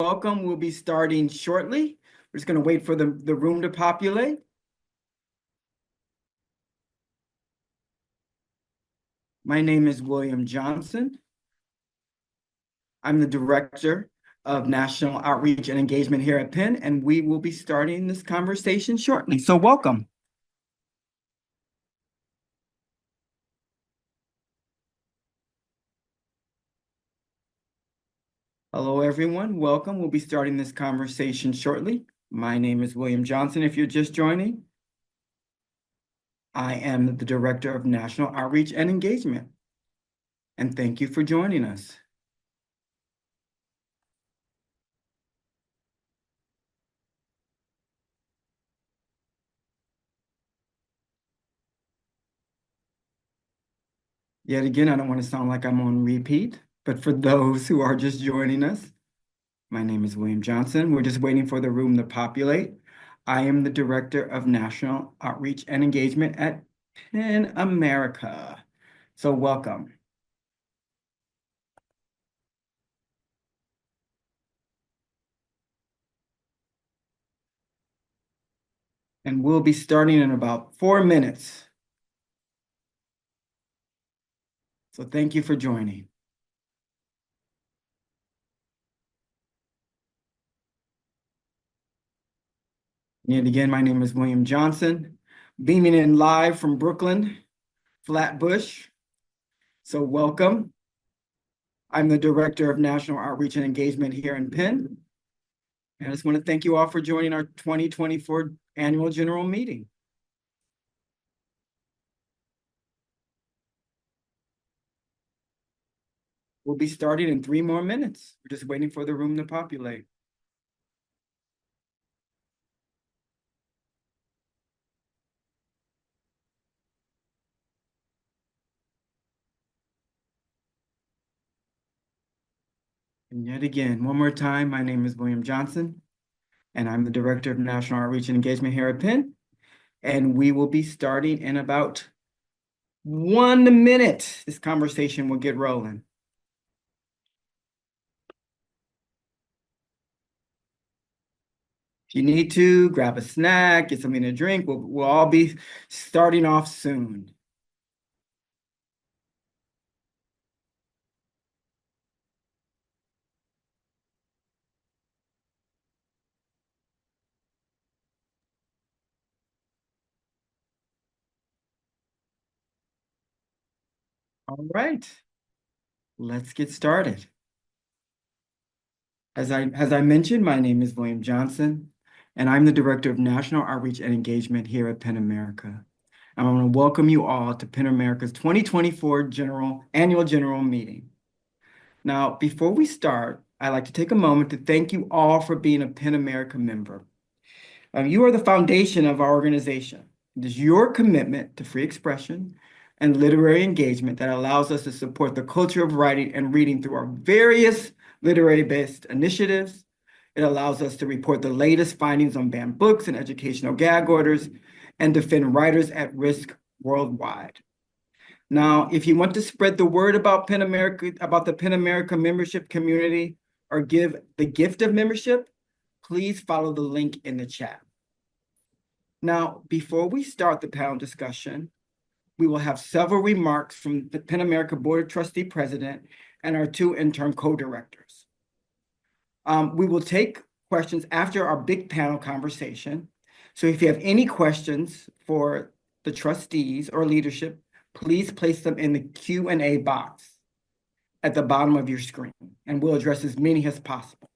welcome. We'll be starting shortly. We're just going to wait for the room to populate. My name is William Johnson. I'm the Director of National Outreach and Engagement here at Penn, and we will be starting this conversation shortly. So welcome. Hello, everyone. Welcome. We'll be starting this conversation shortly. My name is William Johnson, if you're just joining. I am the Director of National Outreach and Engagement, and thank you for joining us. Yet again, I don't want to sound like I'm on repeat, but for those who are just joining us, my name is William Johnson. We're just waiting for the room to populate. I am the Director of National Outreach and Engagement at Penn America. So welcome. And we'll be starting in about 4 minutes. So thank you for joining. Yet again, my name is William Johnson, beaming in live from Brooklyn, Flatbush. So welcome. I'm the Director of National Outreach and Engagement here in Penn. And I just want to thank you all for joining our 2024 Annual General Meeting. We'll be starting in 3 more minutes. We're just waiting for the room to populate. And yet again, one more time, my name is William Johnson, and I'm the Director of National Outreach and Engagement here at Penn. And we will be starting in about 1 minute. This conversation will get rolling. If you need to, grab a snack, get something to drink. We'll all be starting off soon. All right, let's get started. As I mentioned, my name is William Johnson, and I'm the Director of National Outreach and Engagement here at Penn America. I want to welcome you all to Penn America's 2024 Annual General Meeting. Now, before we start, I'd like to take a moment to thank you all for being a Penn America member. You are the foundation of our organization. It is your commitment to free expression and literary engagement that allows us to support the culture of writing and reading through our various literary-based initiatives. It allows us to report the latest findings on banned books and educational gag orders and defend writers at risk worldwide. Now, if you want to spread the word about Penn America, about the Penn America membership community, or give the gift of membership, please follow the link in the chat. Now, before we start the panel discussion, we will have several remarks from the Penn America Board of Trustee President and our 2 interim co-directors. We will take questions after our big panel conversation. So if you have any questions for the trustees or leadership, please place them in the Q&A box at the bottom of your screen, and we'll address as many as possible.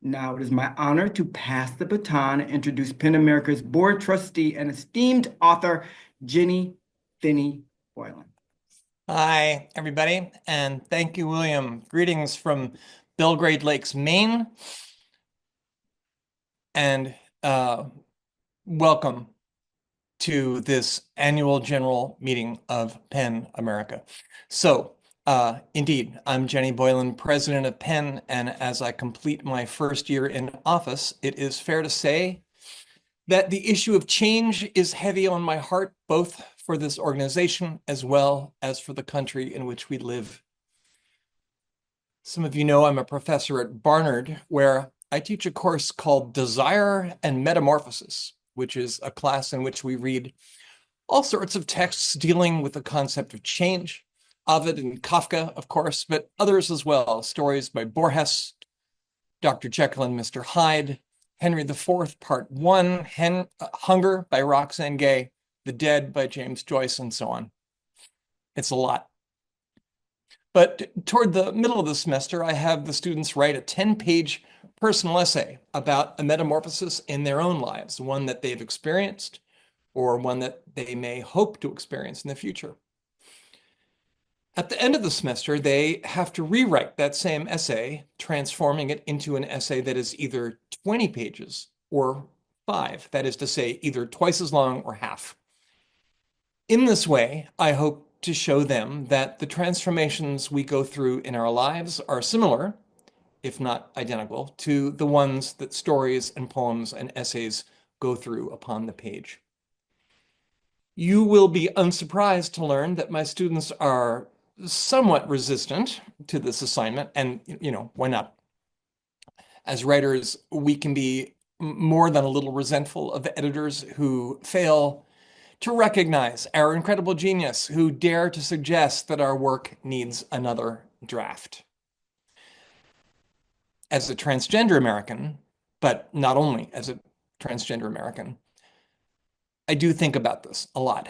Now it is my honor to pass the baton and introduce Penn America's board trustee and esteemed author, Jenny Finney Boylan. Hi, everybody, and thank you, William. Greetings from Belgrade Lakes, Maine, and welcome to this annual general meeting of Penn America. So, indeed, I'm Jenny Boylan, president of Penn, and as I complete my first year in office, it is fair to say that the issue of change is heavy on my heart, both for this organization as well as for the country in which we live. Some of you know I'm a professor at Barnard, where I teach a course called Desire and Metamorphosis, which is a class in which we read all sorts of texts dealing with the concept of change, Ovid and Kafka, of course, but others as well, stories by Borges, Dr. Jekyll and Mr. Hyde, Henry IV, Part 1, Hunger by Roxane Gay, The Dead by James Joyce, and so on. It's a lot. But toward the middle of the semester, I have the students write a 10-page personal essay about a metamorphosis in their own lives, one that they've experienced or one that they may hope to experience in the future. At the end of the semester, they have to rewrite that same essay, transforming it into an essay that is either 20 pages or 5, that is to say, either twice as long or half. In this way, I hope to show them that the transformations we go through in our lives are similar, if not identical, to the ones that stories and poems and essays go through upon the page. You will be unsurprised to learn that my students are somewhat resistant to this assignment, and why not? As writers, we can be more than a little resentful of the editors who fail to recognize our incredible genius, who dare to suggest that our work needs another draft. As a transgender American, but not only as a transgender American, I do think about this a lot.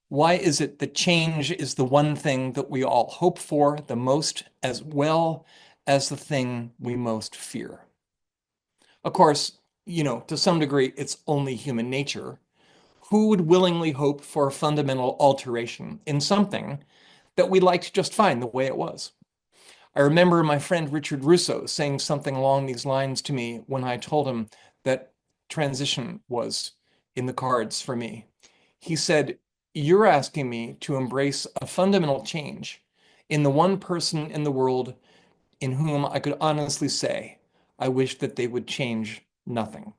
Why is it that change is the one thing that we all hope for the most, as well as the thing we most fear? Of course, to some degree, it's only human nature. Who would willingly hope for a fundamental alteration in something that we liked just fine the way it was? I remember my friend Richard Russo saying something along these lines to me when I told him that transition was in the cards for me. He said, "You're asking me to embrace a fundamental change in the one person in the world in whom I could honestly say, I wish that they would change nothing."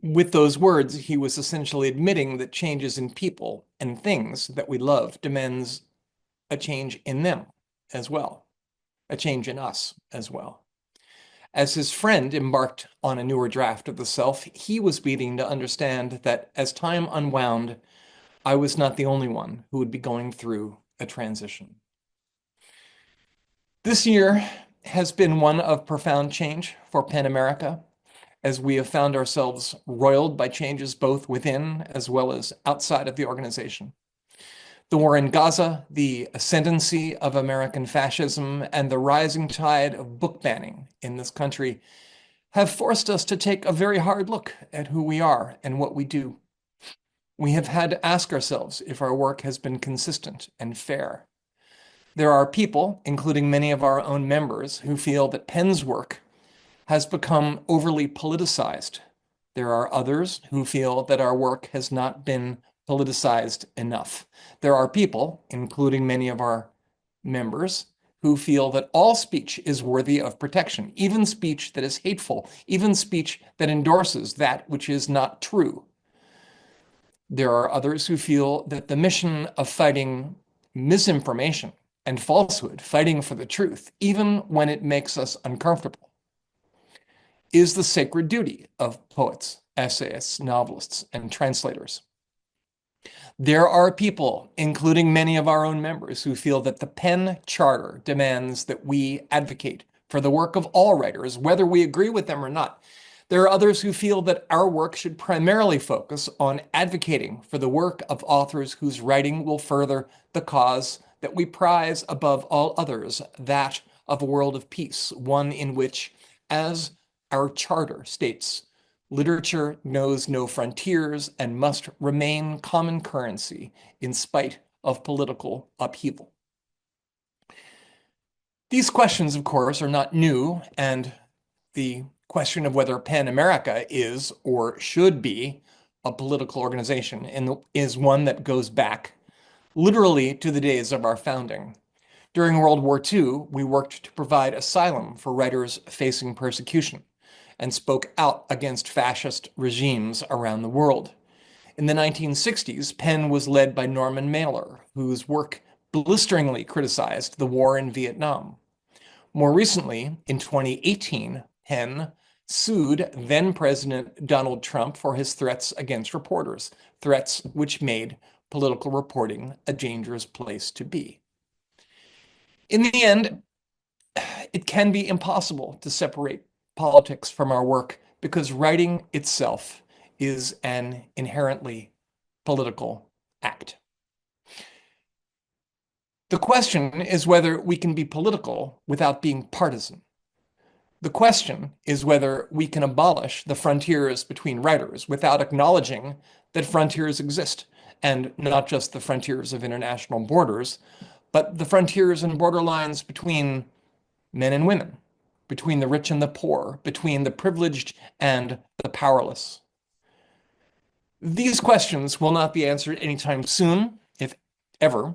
With those words, he was essentially admitting that changes in people and things that we love demands a change in them as well, a change in us as well. As his friend embarked on a newer draft of the self, he was beginning to understand that as time unwound, I was not the only one who would be going through a transition. This year has been one of profound change for PEN America, as we have found ourselves roiled by changes both within as well as outside of the organization. The war in Gaza, the ascendancy of American fascism, and the rising tide of book banning in this country have forced us to take a very hard look at who we are and what we do. We have had to ask ourselves if our work has been consistent and fair. There are people, including many of our own members, who feel that PEN's work has become overly politicized. There are others who feel that our work has not been politicized enough. There are people, including many of our members, who feel that all speech is worthy of protection, even speech that is hateful, even speech that endorses that which is not true. There are others who feel that the mission of fighting misinformation and falsehood, fighting for the truth, even when it makes us uncomfortable, is the sacred duty of poets, essayists, novelists, and translators. There are people, including many of our own members, who feel that the PEN Charter demands that we advocate for the work of all writers, whether we agree with them or not. There are others who feel that our work should primarily focus on advocating for the work of authors whose writing will further the cause that we prize above all others, that of a world of peace, one in which, as our charter states, literature knows no frontiers and must remain common currency in spite of political upheaval. These questions, of course, are not new, and the question of whether PEN America is or should be a political organization is one that goes back literally to the days of our founding. During World War II, we worked to provide asylum for writers facing persecution and spoke out against fascist regimes around the world. In the 1960s, PEN was led by Norman Mailer, whose work blisteringly criticized the war in Vietnam. More recently, in 2018, Penn sued then President Donald Trump for his threats against reporters, threats which made political reporting a dangerous place to be. In the end, it can be impossible to separate politics from our work because writing itself is an inherently political act. The question is whether we can be political without being partisan. The question is whether we can abolish the frontiers between writers without acknowledging that frontiers exist, and not just the frontiers of international borders, but the frontiers and borderlines between men and women, between the rich and the poor, between the privileged and the powerless. These questions will not be answered anytime soon, if ever,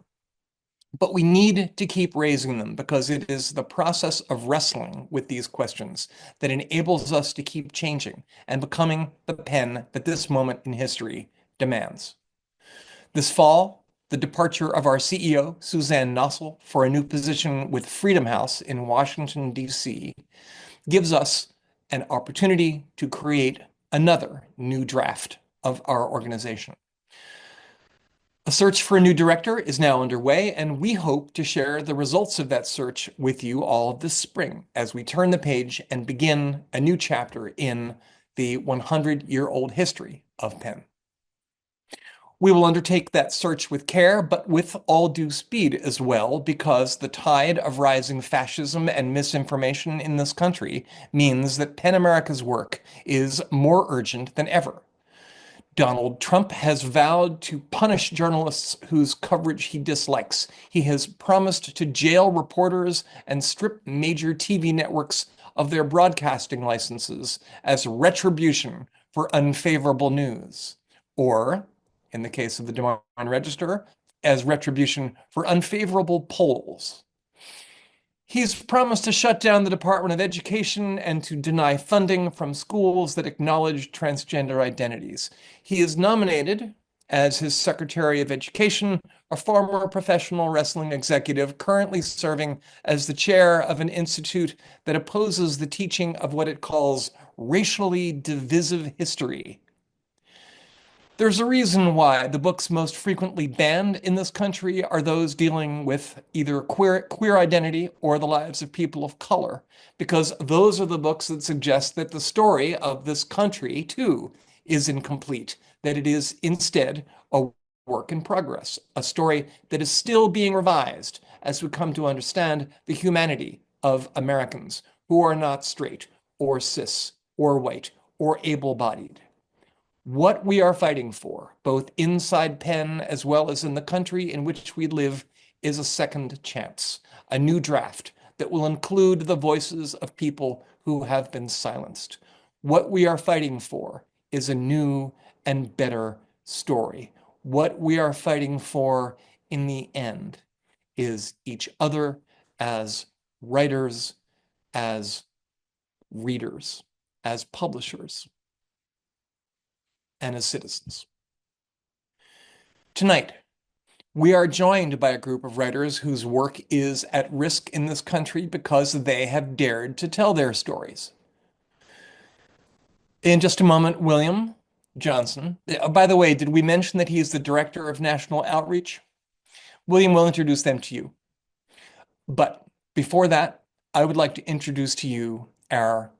but we need to keep raising them because it is the process of wrestling with these questions that enables us to keep changing and becoming the pen that this moment in history demands. This fall, the departure of our CEO, Suzanne Nossel, for a new position with Freedom House in Washington, D.C., gives us an opportunity to create another new draft of our organization. A search for a new director is now underway, and we hope to share the results of that search with you all this spring as we turn the page and begin a new chapter in the 100-year-old history of Penn. We will undertake that search with care, but with all due speed as well, because the tide of rising fascism and misinformation in this country means that PEN America's work is more urgent than ever. Donald Trump has vowed to punish journalists whose coverage he dislikes. He has promised to jail reporters and strip major TV networks of their broadcasting licenses as retribution for unfavorable news, or, in the case of the Des Moines Register, as retribution for unfavorable polls. He's promised to shut down the Department of Education and to deny funding from schools that acknowledge transgender identities. He is nominated as his Secretary of Education, a former professional wrestling executive currently serving as the chair of an institute that opposes the teaching of what it calls racially divisive history. There's a reason why the books most frequently banned in this country are those dealing with either queer identity or the lives of people of color, because those are the books that suggest that the story of this country, too, is incomplete, that it is instead a work in progress, a story that is still being revised as we come to understand the humanity of Americans who are not straight or cis or white or able-bodied. What we are fighting for, both inside Penn as well as in the country in which we live, is a second chance, a new draft that will include the voices of people who have been silenced. What we are fighting for is a new and better story. What we are fighting for in the end is each other as writers, as readers, as publishers, and as citizens. Tonight, we are joined by a group of writers whose work is at risk in this country because they have dared to tell their stories. In just a moment, William Johnson. By the way, did we mention that he is the Director of National Outreach? William will introduce them to you. But before that, I would like to introduce to you our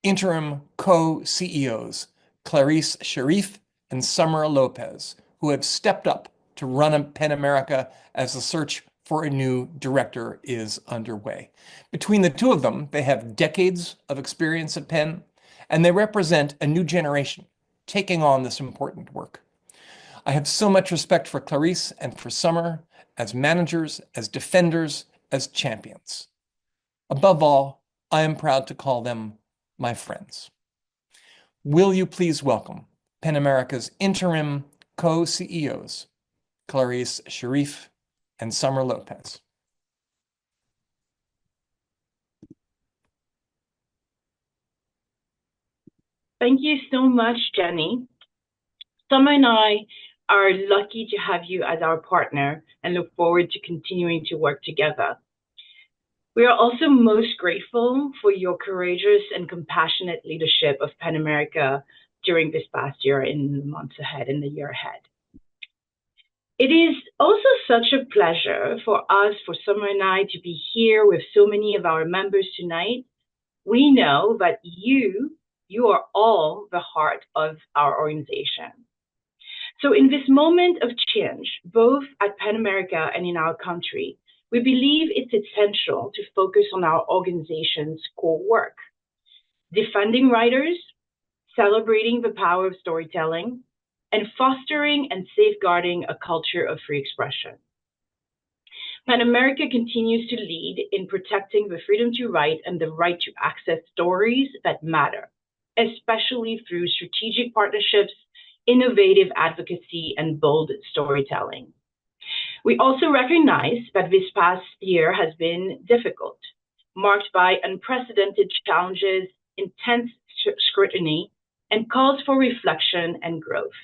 interim co-CEOs, Clarisse Shariyf and Summer Lopez, who have stepped up to run PEN America as the search for a new director is underway. Between the two of them, they have decades of experience at PEN, and they represent a new generation taking on this important work. I have so much respect for Clarisse and for Summer as managers, as defenders, as champions. Above all, I am proud to call them my friends. Will you please welcome PEN America's interim co-CEOs, Clarisse Shariyf and Summer Lopez. Thank you so much, Jenny. Summer and I are lucky to have you as our partner and look forward to continuing to work together. We are also most grateful for your courageous and compassionate leadership of PEN America during this past year and in the months ahead and the year ahead. It is also such a pleasure for us, for Summer and I, to be here with so many of our members tonight. We know that you are all the heart of our organization. So in this moment of change, both at PEN America and in our country, we believe it's essential to focus on our organization's core work: defending writers, celebrating the power of storytelling, and fostering and safeguarding a culture of free expression. PEN America continues to lead in protecting the freedom to write and the right to access stories that matter, especially through strategic partnerships, innovative advocacy, and bold storytelling. We also recognize that this past year has been difficult, marked by unprecedented challenges, intense scrutiny, and calls for reflection and growth.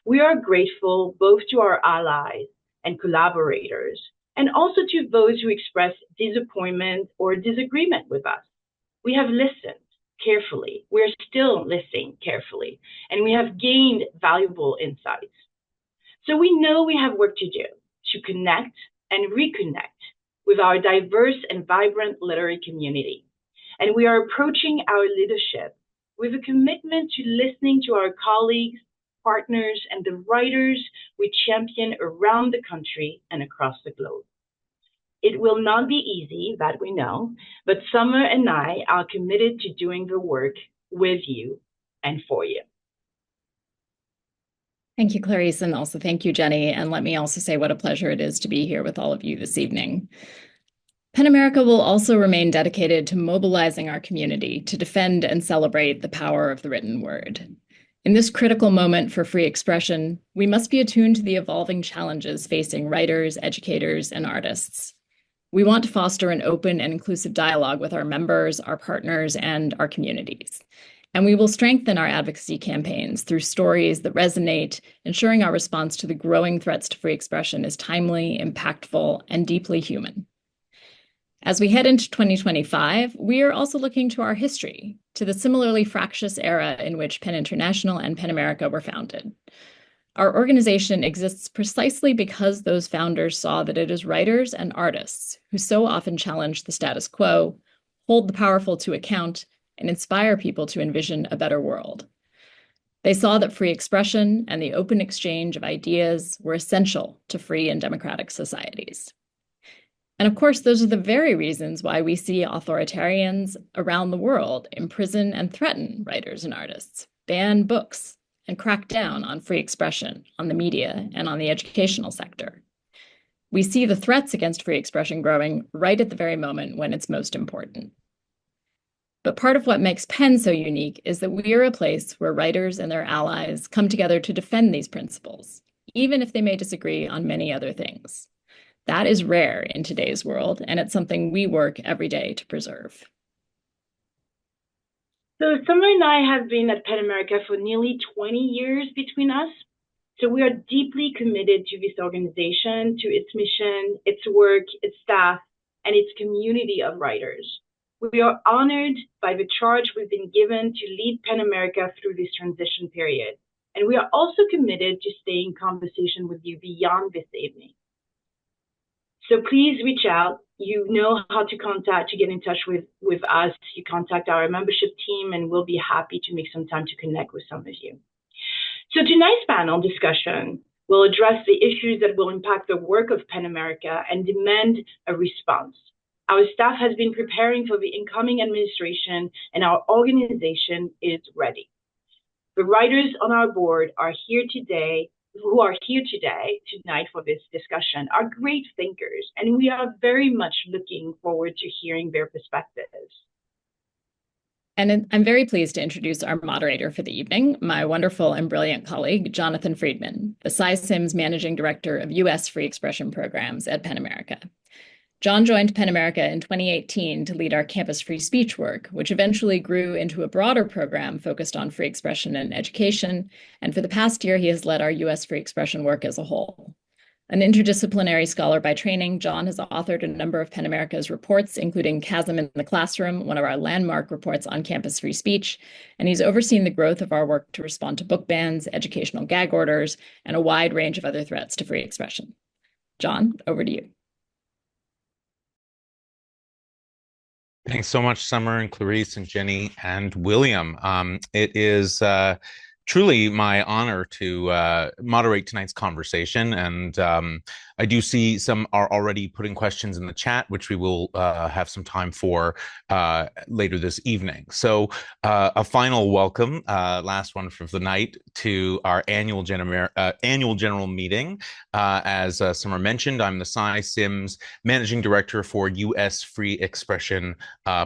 We are grateful both to our allies and collaborators, and also to those who express disappointment or disagreement with us. We have listened carefully. We're still listening carefully, and we have gained valuable insights. So we know we have work to do to connect and reconnect with our diverse and vibrant literary community. And we are approaching our leadership with a commitment to listening to our colleagues, partners, and the writers we champion around the country and across the globe. It will not be easy, that we know, but Summer and I are committed to doing the work with you and for you. Thank you, Clarisse, and also thank you, Jenny. And let me also say what a pleasure it is to be here with all of you this evening. PEN America will also remain dedicated to mobilizing our community to defend and celebrate the power of the written word. In this critical moment for free expression, we must be attuned to the evolving challenges facing writers, educators, and artists. We want to foster an open and inclusive dialogue with our members, our partners, and our communities. And we will strengthen our advocacy campaigns through stories that resonate, ensuring our response to the growing threats to free expression is timely, impactful, and deeply human. As we head into 2025, we are also looking to our history, to the similarly fractious era in which PEN International and PEN America were founded. Our organization exists precisely because those founders saw that it is writers and artists who so often challenge the status quo, hold the powerful to account, and inspire people to envision a better world. They saw that free expression and the open exchange of ideas were essential to free and democratic societies. And of course, those are the very reasons why we see authoritarians around the world imprison and threaten writers and artists, ban books, and crack down on free expression, on the media, and on the educational sector. We see the threats against free expression growing right at the very moment when it's most important. But part of what makes PEN so unique is that we are a place where writers and their allies come together to defend these principles, even if they may disagree on many other things. That is rare in today's world, and it's something we work every day to preserve. So Summer and I have been at PEN America for nearly 20 years between us. So we are deeply committed to this organization, to its mission, its work, its staff, and its community of writers. We are honored by the charge we've been given to lead PEN America through this transition period. And we are also committed to staying in conversation with you beyond this evening. So please reach out. You know how to get in touch with us. You contact our membership team, and we'll be happy to make some time to connect with some of you. So tonight's panel discussion will address the issues that will impact the work of PEN America and demand a response. Our staff has been preparing for the incoming administration, and our organization is ready. The writers on our board are here today, tonight for this discussion, are great thinkers, and we are very much looking forward to hearing their perspectives. And I'm very pleased to introduce our moderator for the evening, my wonderful and brilliant colleague, Jonathan Friedman, the Syms Managing Director of U.S. Free Expression Programs at PEN America. John joined PEN America in 2018 to lead our campus free speech work, which eventually grew into a broader program focused on free expression and education. And for the past year, he has led our U.S. free expression work as a whole. An interdisciplinary scholar by training, John has authored a number of PEN America's reports, including Chasm in the Classroom, one of our landmark reports on campus free speech, and he's overseen the growth of our work to respond to book bans, educational gag orders, and a wide range of other threats to free expression. John, over to you. Thanks so much, Summer and Clarisse and Jenny and William. It is truly my honor to moderate tonight's conversation. And I do see some are already putting questions in the chat, which we will have some time for later this evening. So a final welcome, last one for the night, to our annual general meeting. As Summer mentioned, I'm the Syms Managing Director for U.S. Free Expression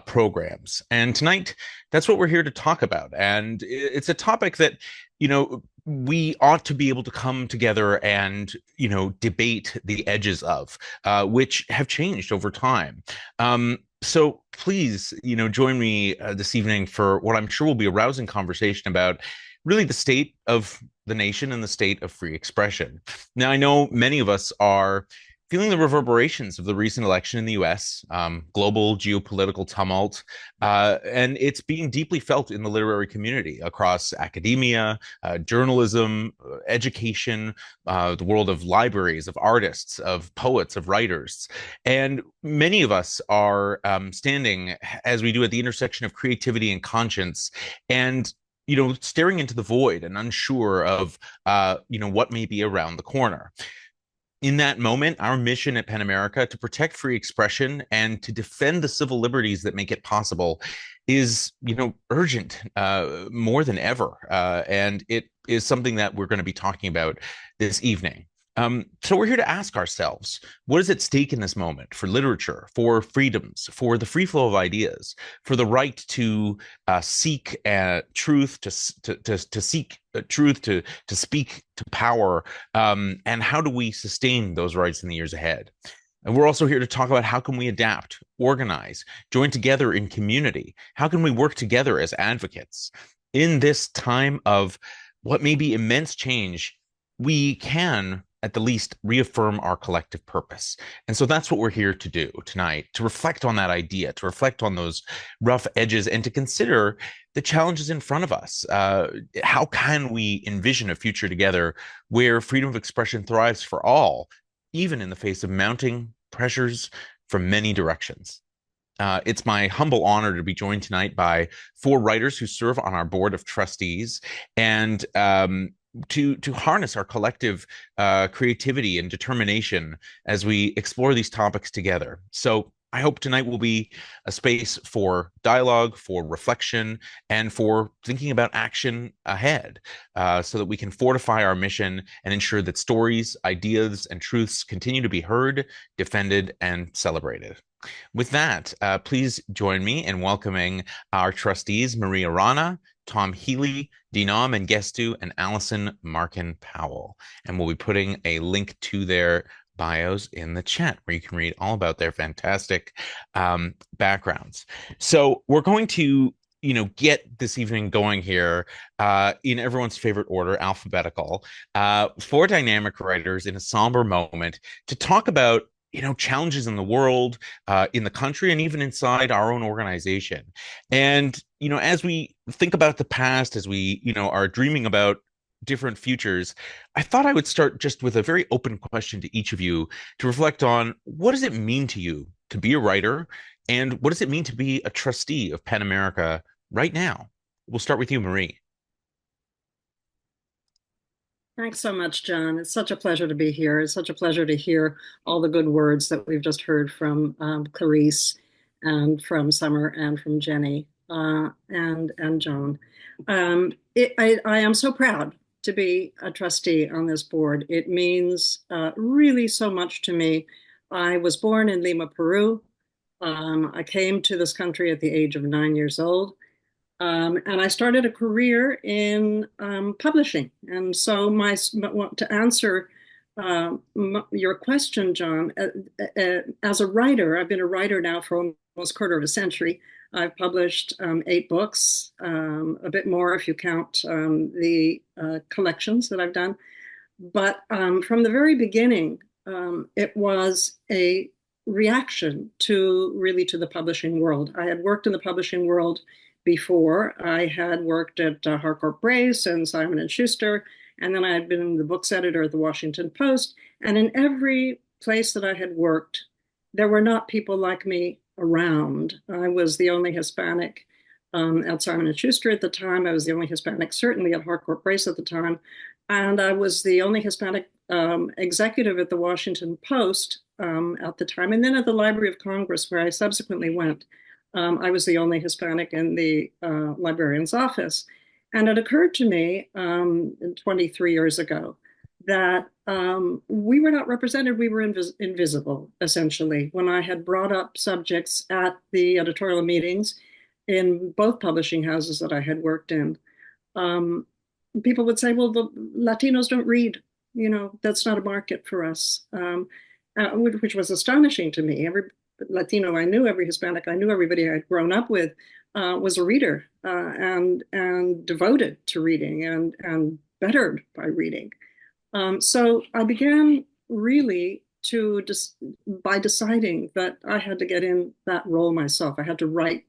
programs. And tonight, that's what we're here to talk about. And it's a topic that, you know, we ought to be able to come together and, you know, debate the edges of, which have changed over time. So please, you know, join me this evening for what I'm sure will be a rousing conversation about really the state of the nation and the state of free expression. Now, I know many of us are feeling the reverberations of the recent election in the US, global geopolitical tumult, and it's being deeply felt in the literary community across academia, journalism, education, the world of libraries, of artists, of poets, of writers. And many of us are standing, as we do, at the intersection of creativity and conscience, and you know, staring into the void and unsure of, you know, what may be around the corner. In that moment, our mission at PEN America to protect free expression and to defend the civil liberties that make it possible is, you know, urgent more than ever. And it is something that we're going to be talking about this evening. So we're here to ask ourselves, what is at stake in this moment for literature, for freedoms, for the free flow of ideas, for the right to seek truth, to seek truth, to speak to power, and how do we sustain those rights in the years ahead? And we're also here to talk about how can we adapt, organize, join together in community? How can we work together as advocates? In this time of what may be immense change, we can at the least reaffirm our collective purpose. And so that's what we're here to do tonight, to reflect on that idea, to reflect on those rough edges, and to consider the challenges in front of us. How can we envision a future together where freedom of expression thrives for all, even in the face of mounting pressures from many directions? It's my humble honor to be joined tonight by 4 writers who serve on our board of trustees, and to harness our collective creativity and determination as we explore these topics together. So I hope tonight will be a space for dialogue, for reflection, and for thinking about action ahead, so that we can fortify our mission and ensure that stories, ideas, and truths continue to be heard, defended, and celebrated. With that, please join me in welcoming our trustees, Marie Arana, Tom Healy, Dinaw, Mengestu, and Allison, Markin, Powell. And we'll be putting a link to their bios in the chat where you can read all about their fantastic backgrounds. So we're going to, you know, get this evening going here in everyone's favorite order, alphabetical, 4 dynamic writers in a somber moment to talk about, you know, challenges in the world, in the country, and even inside our own organization. And, you know, as we think about the past, as we, you know, are dreaming about different futures, I thought I would start just with a very open question to each of you to reflect on, what does it mean to you to be a writer? And what does it mean to be a trustee of PEN America right now? We'll start with you, Marie. Thanks so much, John. It's such a pleasure to be here. It's such a pleasure to hear all the good words that we've just heard from Clarisse and from Summer and from Jenny and Joan. I am so proud to be a trustee on this board. It means really so much to me. I was born in Lima, Peru. I came to this country at the age of 9 years old. And I started a career in publishing. And so to answer your question, John, as a writer, I've been a writer now for almost a quarter of a century. I've published 8 books, a bit more if you count the collections that I've done. But from the very beginning, it was a reaction to the publishing world. I had worked in the publishing world before. I had worked at Harcourt Brace and Simon and Schuster, and then I had been the books editor at the Washington Post. And in every place that I had worked, there were not people like me around. I was the only Hispanic at Simon and Schuster at the time. I was the only Hispanic, certainly at Harcourt Brace at the time. And I was the only Hispanic executive at the Washington Post at the time. And then at the Library of Congress, where I subsequently went, I was the only Hispanic in the librarian's office. And it occurred to me 23 years ago that we were not represented, we were invisible, essentially. When I had brought up subjects at the editorial meetings in both publishing houses that I had worked in, people would say, well, the Latinos don't read, that's not a market for us, which was astonishing to me. Every Latino I knew, every Hispanic I knew, everybody I'd grown up with was a reader and devoted to reading and bettered by reading. So I began really by deciding that I had to get in that role myself. I had to write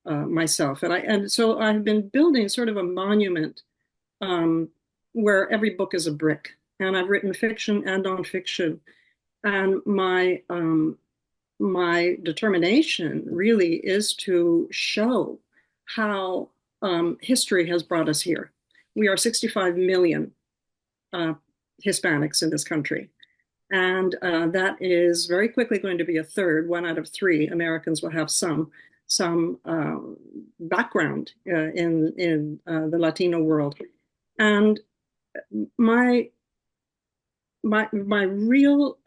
myself, and so I've been building sort of a monument where every book is a brick, and I've written fiction and nonfiction, and my determination really is to show how history has brought us here. We are 65 million Hispanics in this country. And that is very quickly going to be a third. 1 out of 3 Americans will have some background in the Latino world. And my real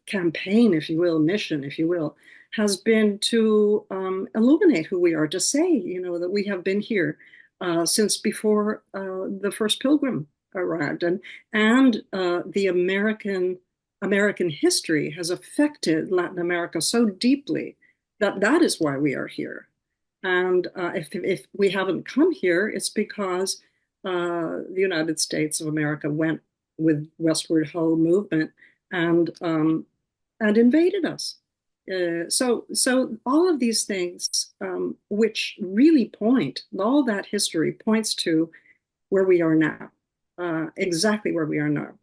campaign, if you will, mission, if you will, has been to illuminate who we are, to say, that we have been here since before the first pilgrim arrived, and the American history has affected Latin America so deeply that is why we are here. And if we haven't come here, it's because the United States of America went with westward ho movement and invaded us. So all of these things, which really all that history points to where we are now, exactly where we are now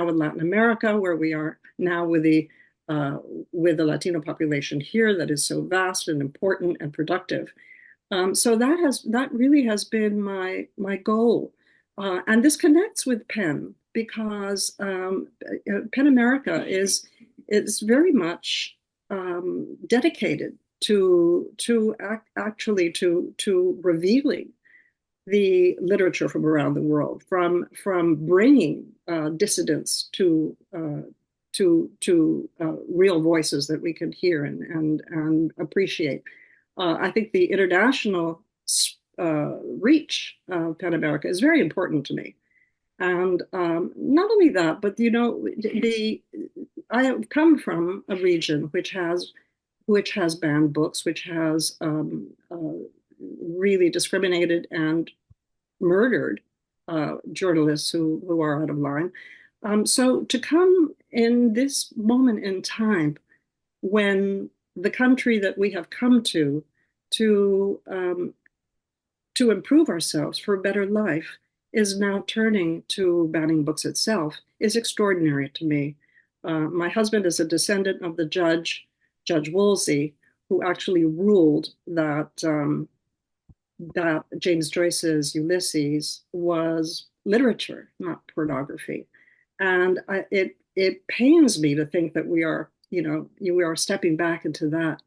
with Latin America, where we are now with the Latino population here that is so vast and important and productive. So that really has been my goal, and this connects with PEN because PEN America is very much dedicated to revealing the literature from around the world, from bringing dissidents to real voices that we can hear and appreciate. I think the international reach of PEN America is very important to me. And not only that, but I have come from a region which has banned books, which has really discriminated and murdered journalists who are out of line. So to come in this moment in time when the country that we have come to improve ourselves for a better life is now turning to banning books itself is extraordinary to me. My husband is a descendant of the Judge Woolsey, who actually ruled that James Joyce's Ulysses was literature, not pornography. And it pains me to think that we are stepping back into that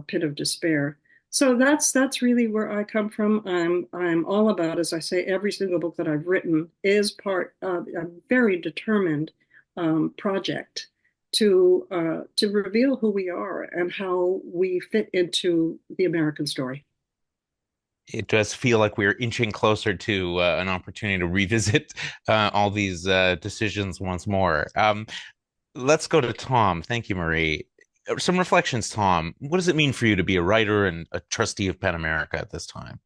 pit of despair. So that's really where I come from. I'm all about, as I say, every single book that I've written is part of a very determined project to reveal who we are and how we fit into the American story. It does feel like we're inching closer to an opportunity to revisit all these decisions once more. Let's go to Tom. Thank you, Marie. Some reflections, Tom. What does it mean for you to be a writer and a trustee of PEN America at this time?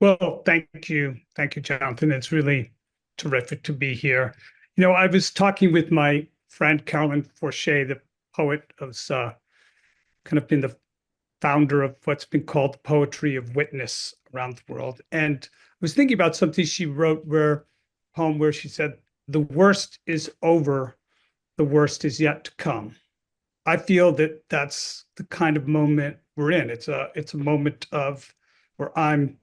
Well, thank you. Thank you, Jonathan. It's really terrific to be here. You know, I was talking with my friend Carolyn Forche, the poet, who's kind of been the founder of what's been called the poetry of witness around the world. And I was thinking about something she wrote poem where she said, "The worst is over, the worst is yet to come." I feel that that's the kind of moment we're in. It's a moment of where I'm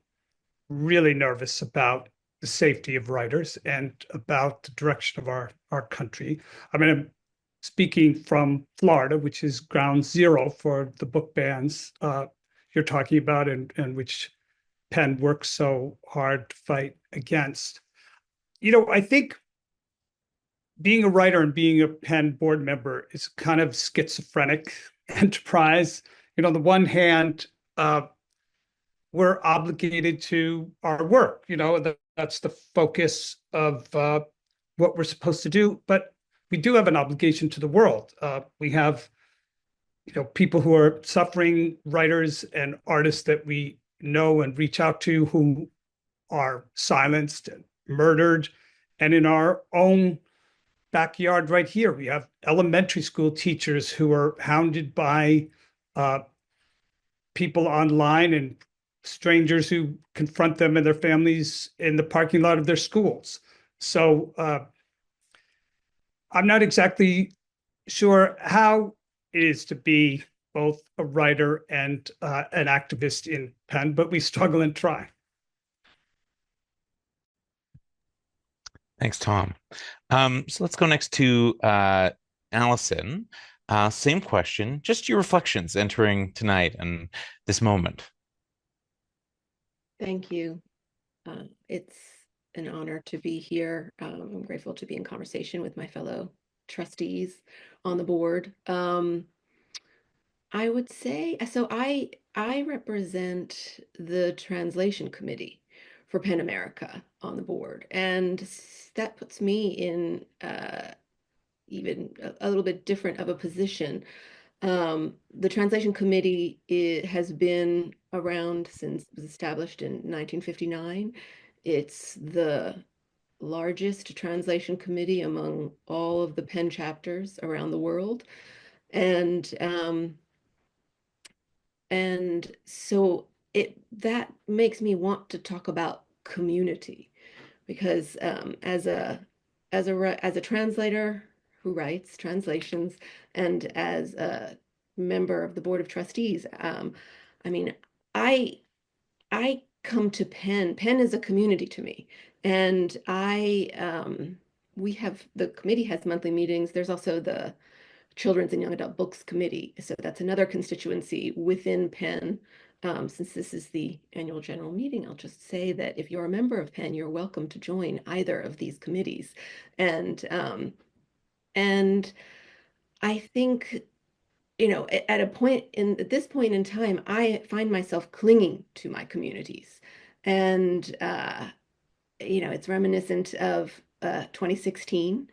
really nervous about the safety of writers and about the direction of our country. I mean, I'm speaking from Florida, which is ground zero for the book bans you're talking about, and which Penn works so hard to fight against. You know, I think being a writer and being a Penn board member is kind of schizophrenic enterprise. You know, on the one hand, we're obligated to our work. You know, that's the focus of what we're supposed to do. But we do have an obligation to the world. We have, you know, people who are suffering, writers and artists that we know and reach out to who are silenced and murdered. And in our own backyard right here, we have elementary school teachers who are hounded by people online and strangers who confront them and their families in the parking lot of their schools. So I'm not exactly sure how it is to be both a writer and an activist in Penn, but we struggle and try. Thanks, Tom. So let's go next to Allison. Same question, just your reflections entering tonight and this moment. Thank you. It's an honor to be here. I'm grateful to be in conversation with my fellow trustees on the board. I would say, so I represent the translation committee for PEN America on the board, and that puts me in even a little bit different of a position. The translation committee has been around since it was established in 1959. It's the largest translation committee among all of the PEN chapters around the world. And so that makes me want to talk about community, because as a translator who writes translations and as a member of the board of trustees, I mean, I come to Penn. Penn is a community to me, and the committee has monthly meetings. There's also the Children's and Young Adult Books Committee. So that's another constituency within Penn. Since this is the annual general meeting, I'll just say that if you're a member of Penn, you're welcome to join either of these committees. And I think, you know, at this point in time, I find myself clinging to my communities. And you know, it's reminiscent of 2016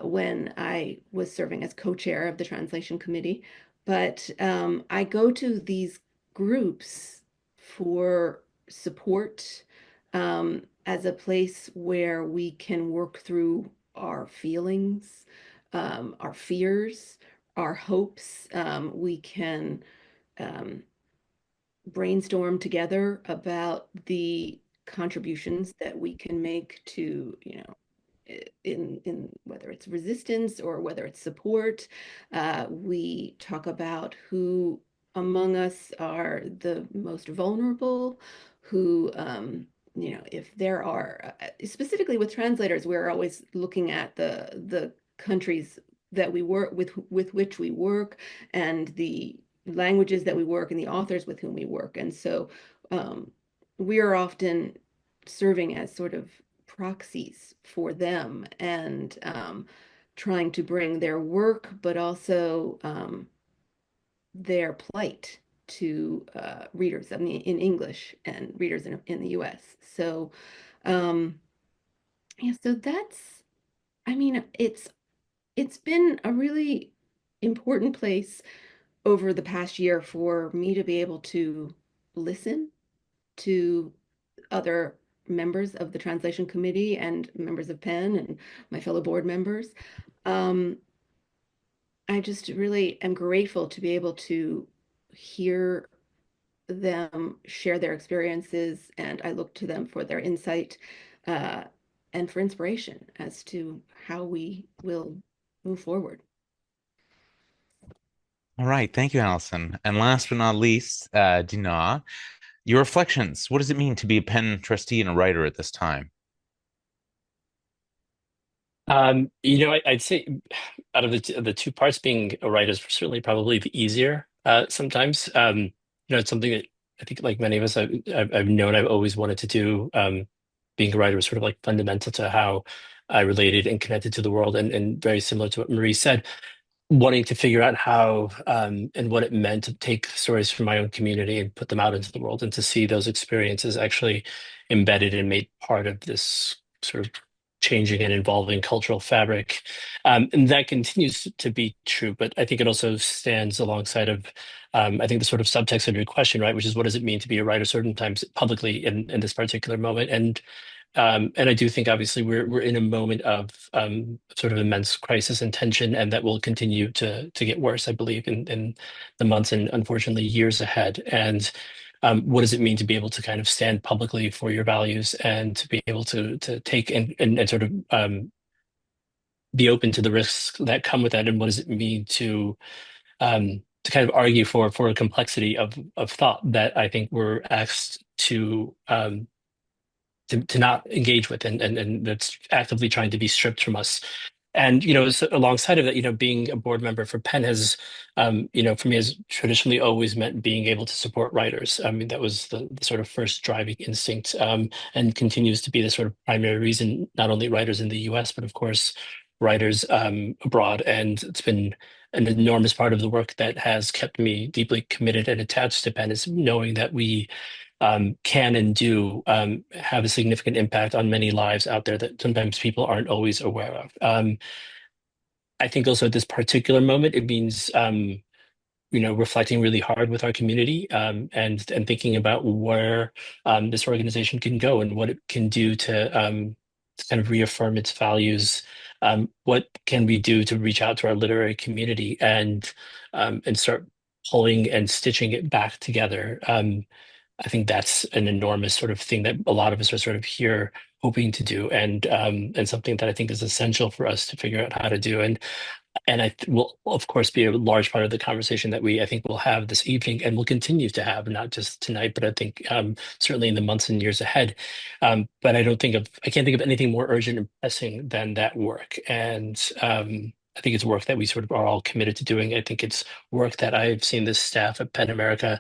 when I was serving as co-chair of the translation committee. But I go to these groups for support, as a place where we can work through our feelings, our fears, our hopes. We can brainstorm together about the contributions that we can make to, you know, in whether it's resistance or whether it's support. We talk about who among us are the most vulnerable, who, you know, if there are, specifically with translators, we're always looking at the countries that we work with which we work, and the languages that we work and the authors with whom we work. And so we are often serving as sort of proxies for them, and trying to bring their work, but also their plight to readers in English and readers in the US. So, yeah, so that's, I mean, it's been a really important place over the past year for me to be able to listen to other members of the translation committee and members of PEN and my fellow board members. I just really am grateful to be able to hear them share their experiences, and I look to them for their insight uh, and for inspiration as to how we will move forward. All right, thank you, Allison. And last but not least, Dinaw, your reflections. What does it mean to be a PEN trustee and a writer at this time? I'd say out of the two parts, being a writer is certainly probably the easier sometimes. It's something that I think, like many of us, I've known I've always wanted to do. Being a writer was sort of like fundamental to how I related and connected to the world, and very similar to what Marie said, wanting to figure out how and what it meant to take stories from my own community and put them out into the world, and to see those experiences actually embedded and made part of this sort of changing and evolving cultural fabric. And that continues to be true, but I think it also stands alongside of, I think, the sort of subtext of your question, right, which is what does it mean to be a writer certain times publicly in this particular moment? And I do think obviously we're in a moment of sort of immense crisis and tension, and that will continue to get worse, I believe, in the months and unfortunately years ahead. And what does it mean to be able to kind of stand publicly for your values and to be able to take and sort of be open to the risks that come with that? And what does it mean to kind of argue for a complexity of thought that I think we're asked to not engage with, and that's actively trying to be stripped from us. And, so alongside of that, being a board member for PEN has, for me, has traditionally always meant being able to support writers. I mean, that was the sort of first driving instinct, and continues to be the sort of primary reason, not only writers in the US, but of course, writers abroad. And it's been an enormous part of the work that has kept me deeply committed and attached to PEN, is knowing that we can and do have a significant impact on many lives out there that sometimes people aren't always aware of. I think also at this particular moment, it means reflecting really hard with our community, and thinking about where this organization can go and what it can do to kind of reaffirm its values. What can we do to reach out to our literary community and start pulling and stitching it back together? I think that's an enormous sort of thing that a lot of us are sort of here hoping to do, and something that I think is essential for us to figure out how to do. And will, of course, be a large part of the conversation that I think we'll have this evening, and will continue to have, not just tonight, but I think certainly in the months and years ahead. But I can't think of anything more urgent and pressing than that work. And I think it's work that we sort of are all committed to doing. I think it's work that I've seen this staff at PEN America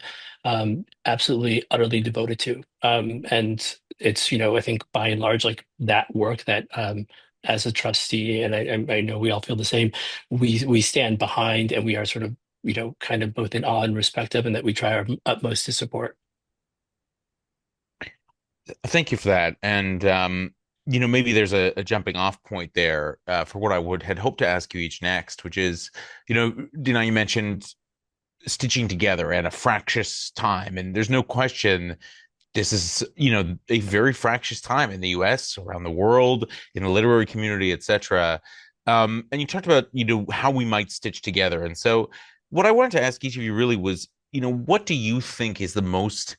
absolutely, utterly devoted to. And it's, I think by and large, like that work that as a trustee, and I know we all feel the same, we stand behind, and we are sort of, kind of both in awe and respect of, and that we try our utmost to support. Thank you for that. And maybe there's a jumping off point there for what I had hoped to ask you each next, which is, Dinaw, you mentioned stitching together at a fractious time, and there's no question this is, a very fractious time in the US, around the world, in the literary community, etc. And you talked about, how we might stitch together. And so what I wanted to ask each of you really was, what do you think is the most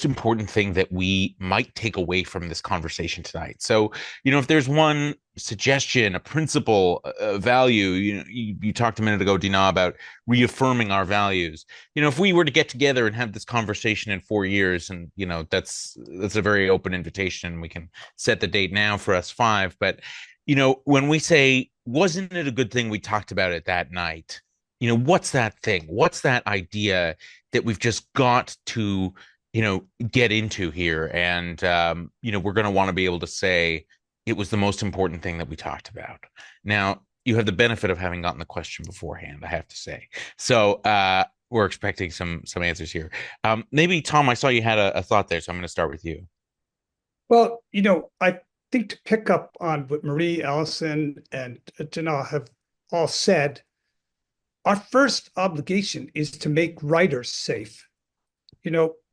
important thing that we might take away from this conversation tonight? So, if there's one suggestion, a principle, a value, you talked a minute ago, Dinaw, about reaffirming our values. If we were to get together and have this conversation in 4 years, and, that's a very open invitation, we can set the date now for us 5. But, when we say, wasn't it a good thing we talked about it that night? What's that thing? What's that idea that we've just got to get into here? And, we're going to want to be able to say it was the most important thing that we talked about. Now, you have the benefit of having gotten the question beforehand, I have to say. So we're expecting some answers here. Maybe Tom, I saw you had a thought there, so I'm going to start with you. Well, I think to pick up on what Marie, Allison, and Dinaw have all said, our first obligation is to make writers safe.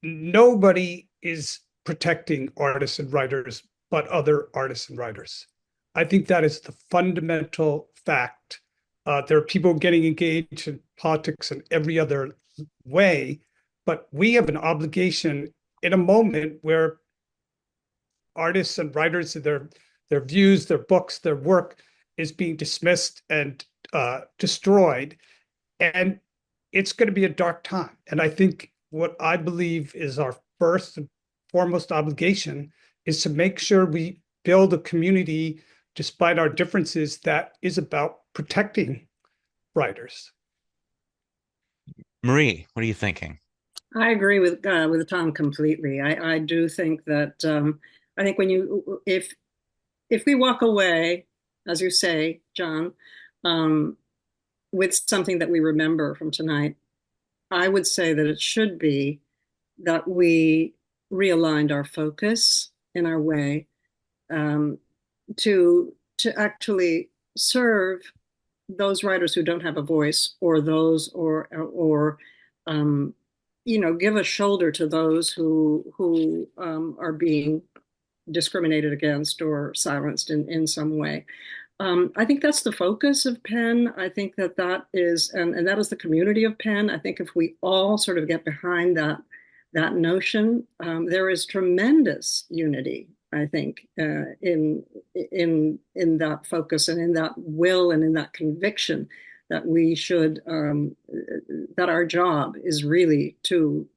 Nobody is protecting artists and writers but other artists and writers. I think that is the fundamental fact. There are people getting engaged in politics in every other way, but we have an obligation in a moment where artists and writers, their views, their books, their work is being dismissed and destroyed. And it's going to be a dark time. And I think what I believe is our first and foremost obligation is to make sure we build a community, despite our differences, that is about protecting writers. Marie, what are you thinking? I agree with Tom completely. I do think that I think if we walk away, as you say, John, with something that we remember from tonight, I would say that it should be that we realigned our focus in our way to actually serve those writers who don't have a voice, or those or give a shoulder to those who are being discriminated against or silenced in some way. I think that's the focus of PEN. I think that is, and that is the community of PEN. I think if we all sort of get behind that notion, there is tremendous unity, I think, in that focus and in that will and in that conviction that we should, that our job is really to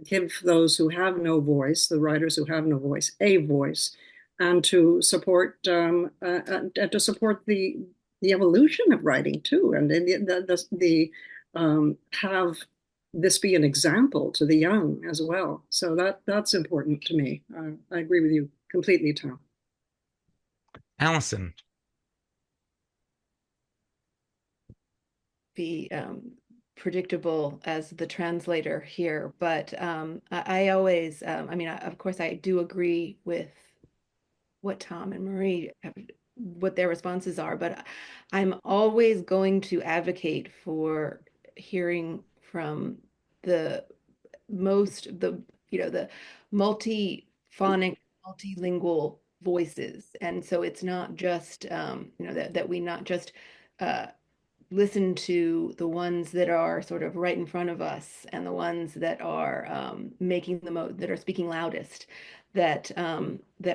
give those who have no voice, the writers who have no voice, a voice, and to support the evolution of writing too, and have this be an example to the young as well. So that's important to me. I agree with you completely, Tom. Allison. Be predictable as the translator here, but I always, of course, I do agree with what Tom and Marie, what their responses are, but I'm always going to advocate for hearing from the multiphonic, multilingual voices. And so it's not just, that we not just listen to the ones that are sort of right in front of us and the ones that are that are speaking loudest, that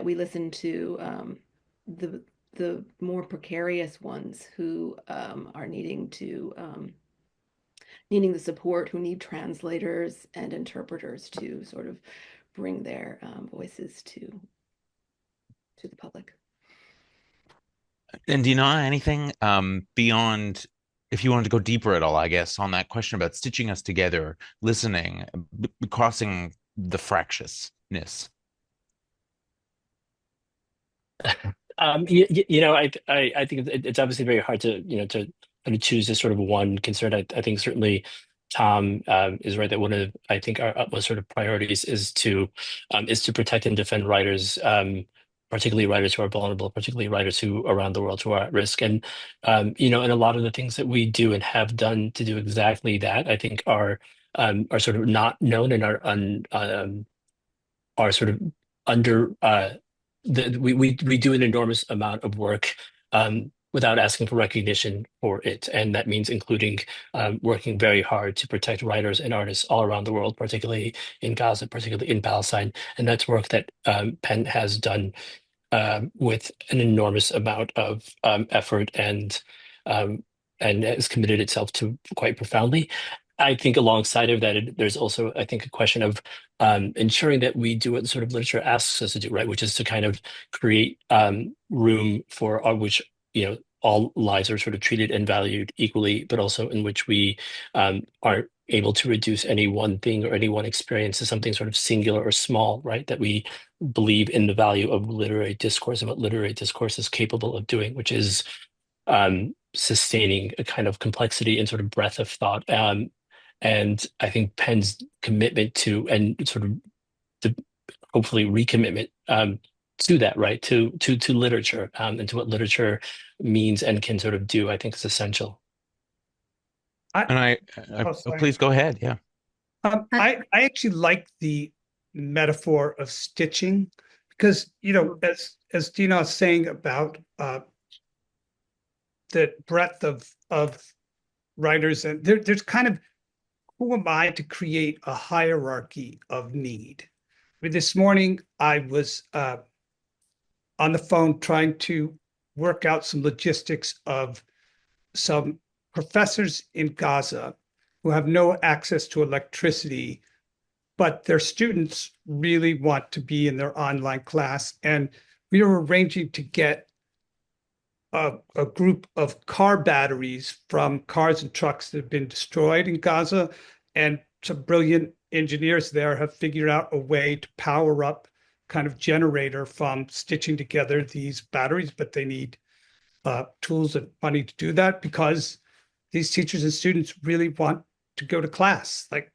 we listen to the more precarious ones who are needing the support, who need translators and interpreters to sort of bring their voices to the public. And Dinaw, anything beyond, if you wanted to go deeper at all, I guess, on that question about stitching us together, listening, crossing the fractiousness? I think it's obviously very hard to kind of choose this sort of one concern. I think certainly Tom is right that one of, I think, our utmost sort of priorities is to protect and defend writers, particularly writers who are vulnerable, particularly writers who around the world who are at risk. And and a lot of the things that we do and have done to do exactly that, I think, are sort of not known and are sort of under we do an enormous amount of work without asking for recognition for it. And that means including working very hard to protect writers and artists all around the world, particularly in Gaza, particularly in Palestine. And that's work that PEN has done with an enormous amount of effort and has committed itself to quite profoundly. I think alongside of that, there's also, I think, a question of ensuring that we do what the sort of literature asks us to do, right? Which is to kind of create room for which, all lives are sort of treated and valued equally, but also in which we aren't able to reduce any one thing or any one experience to something sort of singular or small, right? That we believe in the value of literary discourse and what literary discourse is capable of doing, which is sustaining a kind of complexity and sort of breadth of thought. And I think Penn's commitment to, and sort of the hopefully recommitment to that, right, to literature and to what literature means and can sort of do, I think is essential. Please go ahead. Yeah. I actually like the metaphor of stitching because, as Dinaw is saying about the breadth of writers, and there's kind of, who am I to create a hierarchy of need? I mean, this morning I was on the phone trying to work out some logistics of some professors in Gaza who have no access to electricity, but their students really want to be in their online class. And we are arranging to get a group of car batteries from cars and trucks that have been destroyed in Gaza. And some brilliant engineers there have figured out a way to power up kind of generator from stitching together these batteries, but they need tools and money to do that because these teachers and students really want to go to class, like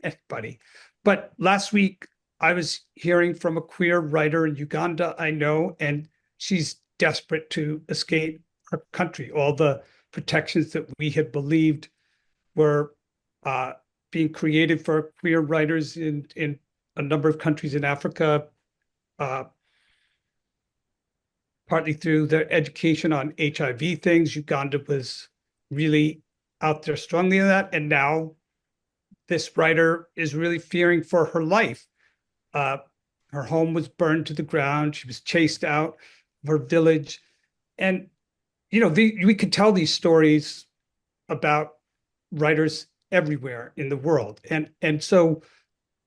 anybody. But last week, I was hearing from a queer writer in Uganda I know, and she's desperate to escape her country. All the protections that we had believed were being created for queer writers in a number of countries in Africa, partly through their education on HIV things. Uganda was really out there strongly in that. And now this writer is really fearing for her life. Her home was burned to the ground. She was chased out of her village. And, we could tell these stories about writers everywhere in the world. And so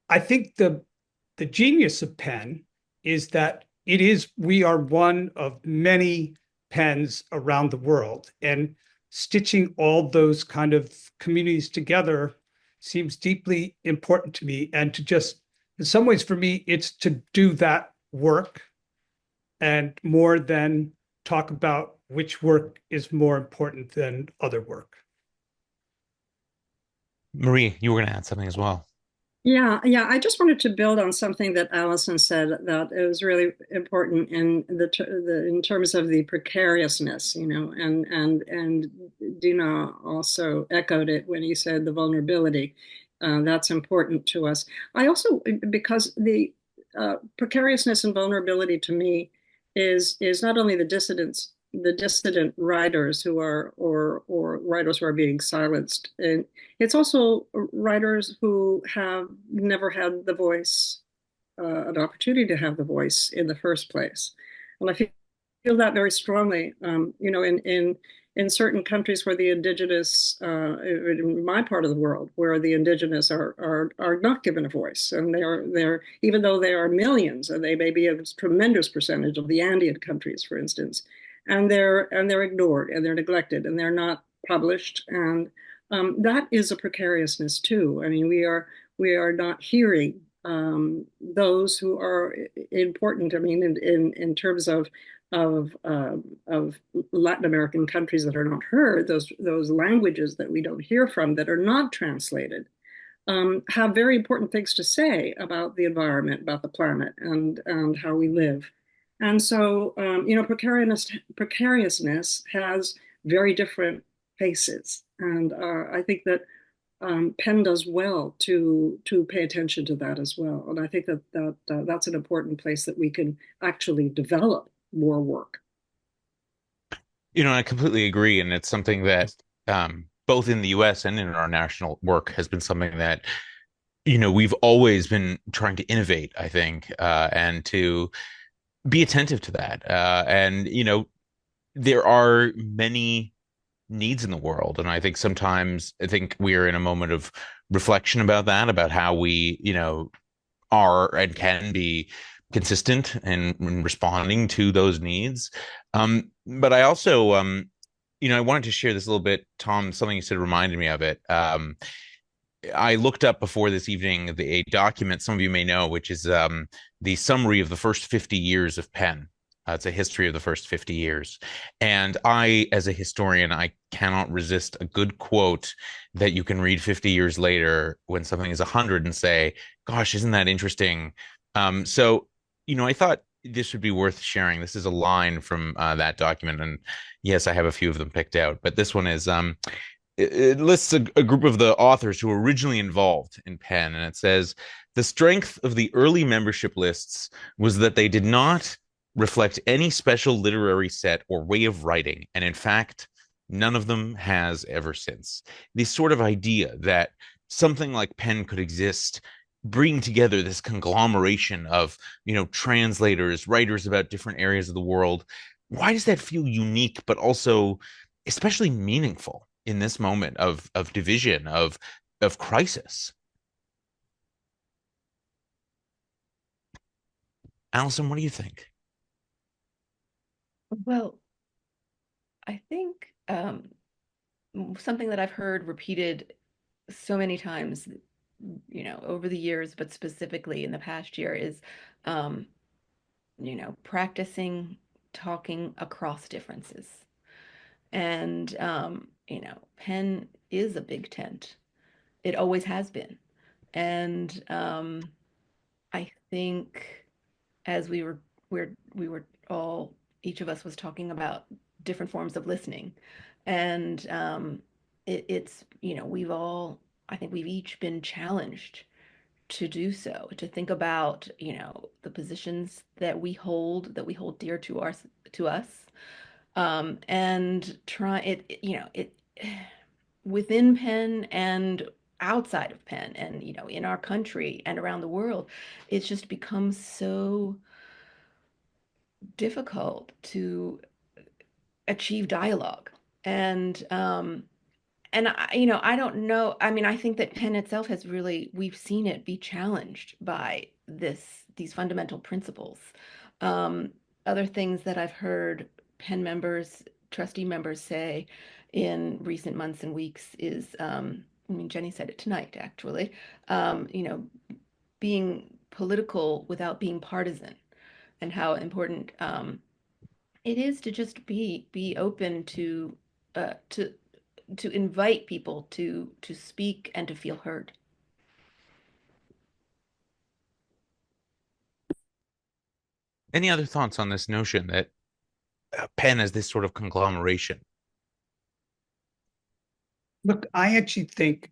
I think the genius of Penn is that we are one of many pens around the world. And stitching all those kind of communities together seems deeply important to me. And to just, in some ways for me, it's to do that work and more than talk about which work is more important than other work. Marie, you were going to add something as well. Yeah. I just wanted to build on something that Allison said, that it was really important in in terms of the precariousness, and Dina also echoed it when he said the vulnerability. That's important to us. I also, because the precariousness and vulnerability to me is not only the dissident writers who are or writers who are being silenced, and it's also writers who have never had the voice, an opportunity to have the voice in the first place. And I feel that very strongly. In certain countries where the indigenous, in my part of the world, where the indigenous are not given a voice, and they're even though they are millions, and they may be a tremendous percentage of the Andean countries, for instance, and they're ignored and they're neglected and they're not published, and that is a precariousness too. I mean, we are not hearing those who are important. I mean, in terms of Latin American countries that are not heard, those languages that we don't hear from, that are not translated, have very important things to say about the environment, about the planet, and how we live. And so, precariousness has very different faces, and I think that Penn does well to pay attention to that as well. And I think that's an important place that we can actually develop more work. I completely agree, and it's something that both in the U.S. and in our national work has been something that we've always been trying to innovate, I think, and to be attentive to that. And there are many needs in the world, and I think sometimes we are in a moment of reflection about that, about how we are and can be consistent in responding to those needs. But I also I wanted to share this a little bit, Tom. Something you said reminded me of it. I looked up before this evening a document some of you may know, which is the summary of the first 50 years of Penn. It's a history of the first 50 years. And I, as a historian, I cannot resist a good quote that you can read 50 years later when something is 100 and say, gosh, isn't that interesting? So, I thought this would be worth sharing. This is a line from that document. And yes, I have a few of them picked out, but this one is it lists a group of the authors who were originally involved in Penn, and it says the strength of the early membership lists was that they did not reflect any special literary set or way of writing, and in fact, none of them has ever since. This sort of idea that something like Penn could exist, bring together this conglomeration of, translators, writers about different areas of the world. Why does that feel unique, but also especially meaningful in this moment of division, of crisis? Allison, what do you think? Well, I think something that I've heard repeated so many times, over the years, but specifically in the past year, is, practicing talking across differences. And, Penn is a big tent. It always has been. And I think as we were all, each of us was talking about different forms of listening. And it's, I think we've each been challenged to do so, to think about, the positions that we hold dear to us, and try it, within Penn and outside of Penn, and in our country and around the world, it's just become so difficult to achieve dialogue. And I don't know. I mean, I think that Penn itself has really, we've seen it be challenged by these fundamental principles. Other things that I've heard Penn members, trustee members say in recent months and weeks is, Jenny said it tonight, actually, being political without being partisan, and how important it is to just be open to invite people to speak and to feel heard. Any other thoughts on this notion that Penn is this sort of conglomeration? Look, I actually think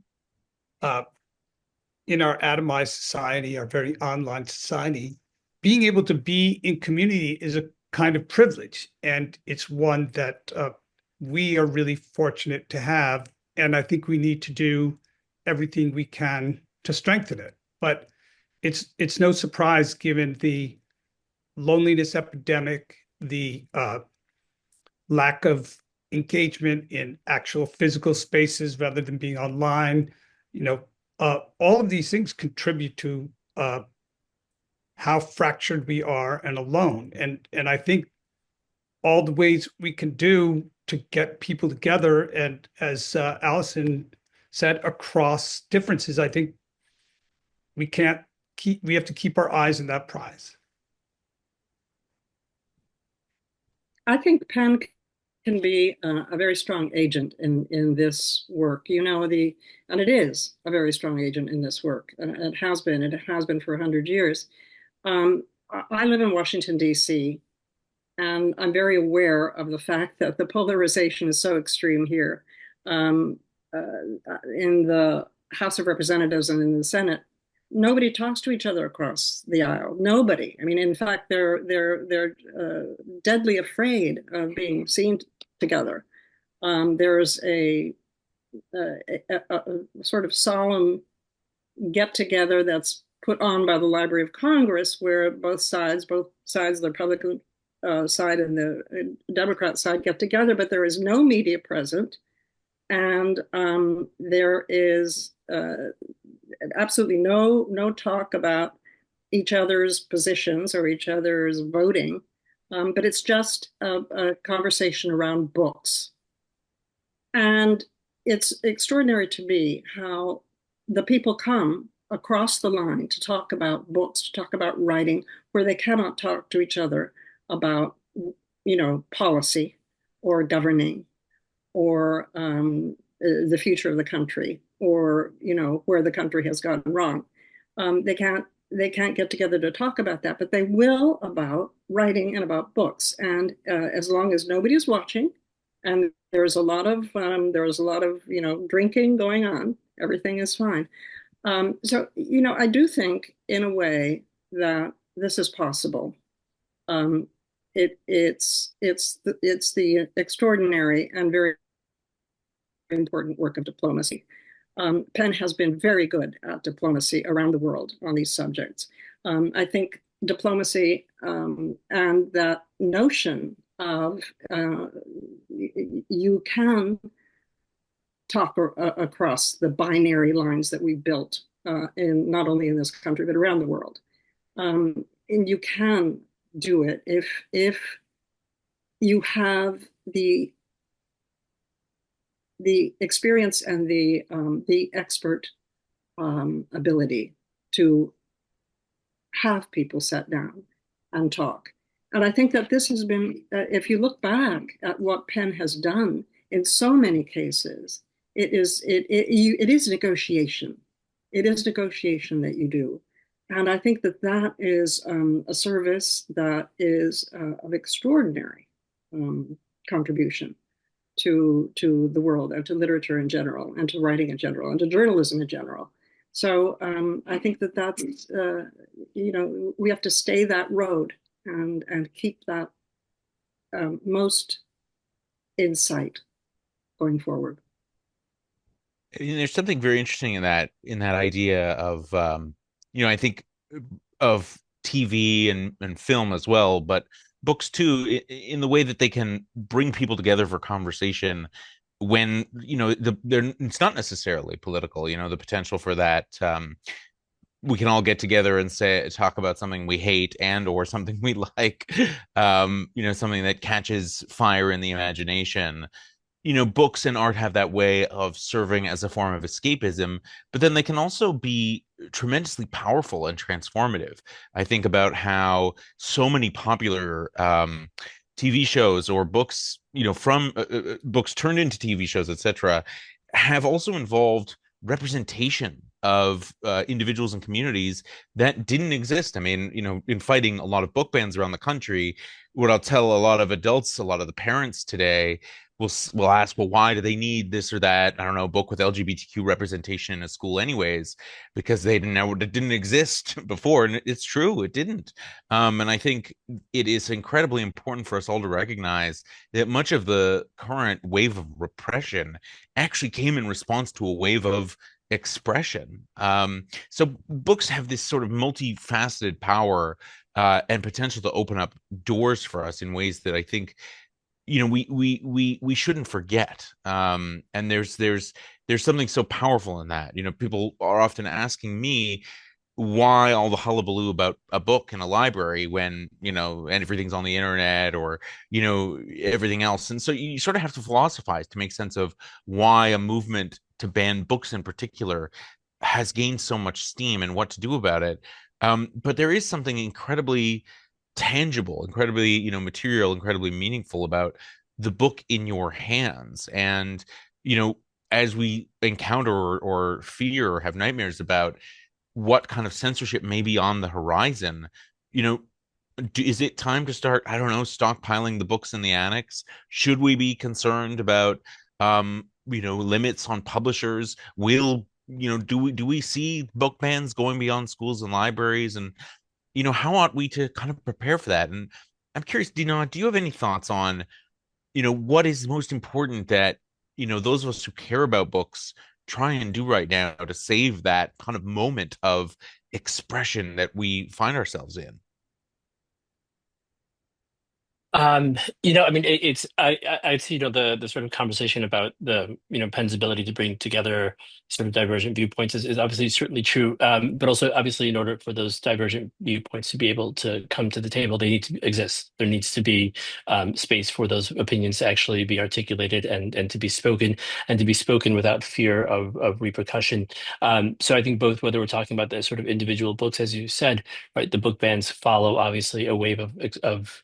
in our atomized society, our very online society, being able to be in community is a kind of privilege. And it's one that we are really fortunate to have. And I think we need to do everything we can to strengthen it. But it's no surprise, given the loneliness epidemic, the lack of engagement in actual physical spaces rather than being online. All of these things contribute to how fractured we are and alone. And I think all the ways we can do to get people together, and as Allison said, across differences, I think we have to keep our eyes on that prize. I think Penn can be a very strong agent in this work, and it is a very strong agent in this work. And it has been for 100 years. I live in Washington, D.C., and I'm very aware of the fact that the polarization is so extreme here. In the House of Representatives and in the Senate, nobody talks to each other across the aisle. Nobody. I mean, in fact, they're deadly afraid of being seen together. There's a sort of solemn get together that's put on by the Library of Congress, where both sides, the Republican side and the Democrat side, get together, but there is no media present, and there is absolutely no talk about each other's positions or each other's voting, but it's just a conversation around books. And it's extraordinary to me how the people come across the line to talk about books, to talk about writing, where they cannot talk to each other about policy or governing or the future of the country or where the country has gone wrong. They can't get together to talk about that, but they will about writing and about books. And as long as nobody is watching, and there's a lot of drinking going on, everything is fine. So I do think in a way that this is possible. It's the extraordinary and very important work of diplomacy. Penn has been very good at diplomacy around the world on these subjects. I think diplomacy and that notion of you can talk across the binary lines that we built in not only in this country but around the world, and you can do it if you have the experience and the expert ability to have people sit down and talk. And I think that this has been, if you look back at what Penn has done in so many cases, it is negotiation. It is negotiation that you do. And I think that is a service that is of extraordinary contribution to the world and to literature in general and to writing in general and to journalism in general. So I think that's we have to stay that road and keep that most insight going forward. There's something very interesting in that idea of I think of TV and film as well, but books too, in the way that they can bring people together for conversation when it's not necessarily political. The potential for that. We can all get together and talk about something we hate and or something we like. Something that catches fire in the imagination. Books and art have that way of serving as a form of escapism, but then they can also be tremendously powerful and transformative. I think about how so many popular TV shows or books, from books turned into TV shows, etc., have also involved representation of individuals and communities that didn't exist. I mean, in fighting a lot of book bans around the country, what I'll tell a lot of adults, a lot of the parents today, will ask, well, why do they need this or that, I don't know, book with LGBTQ representation in a school anyways? Because they didn't know it didn't exist before. And it's true, it didn't. And I think it is incredibly important for us all to recognize that much of the current wave of repression actually came in response to a wave of expression. So books have this sort of multifaceted power and potential to open up doors for us in ways that I think we shouldn't forget. And there's something so powerful in that. People are often asking me why all the hullabaloo about a book in a library when and everything's on the internet or everything else. And so you sort of have to philosophize to make sense of why a movement to ban books in particular has gained so much steam and what to do about it. But there is something incredibly tangible, incredibly material, incredibly meaningful about the book in your hands. And as we encounter or fear or have nightmares about what kind of censorship may be on the horizon, is it time to start, I don't know, stockpiling the books in the annex? Should we be concerned about limits on publishers? Do we see book bans going beyond schools and libraries? And how ought we to kind of prepare for that? And I'm curious, Dinaw, do you have any thoughts on, what is most important that, those of us who care about books try and do right now to save that kind of moment of expression that we find ourselves in? I mean, I see, the sort of conversation about the, Penn's ability to bring together sort of divergent viewpoints is obviously certainly true. But also, obviously, in order for those divergent viewpoints to be able to come to the table, they need to exist. There needs to be space for those opinions to actually be articulated and to be spoken without fear of repercussion. So I think both, whether we're talking about the sort of individual books, as you said, right, the book bans follow obviously a wave of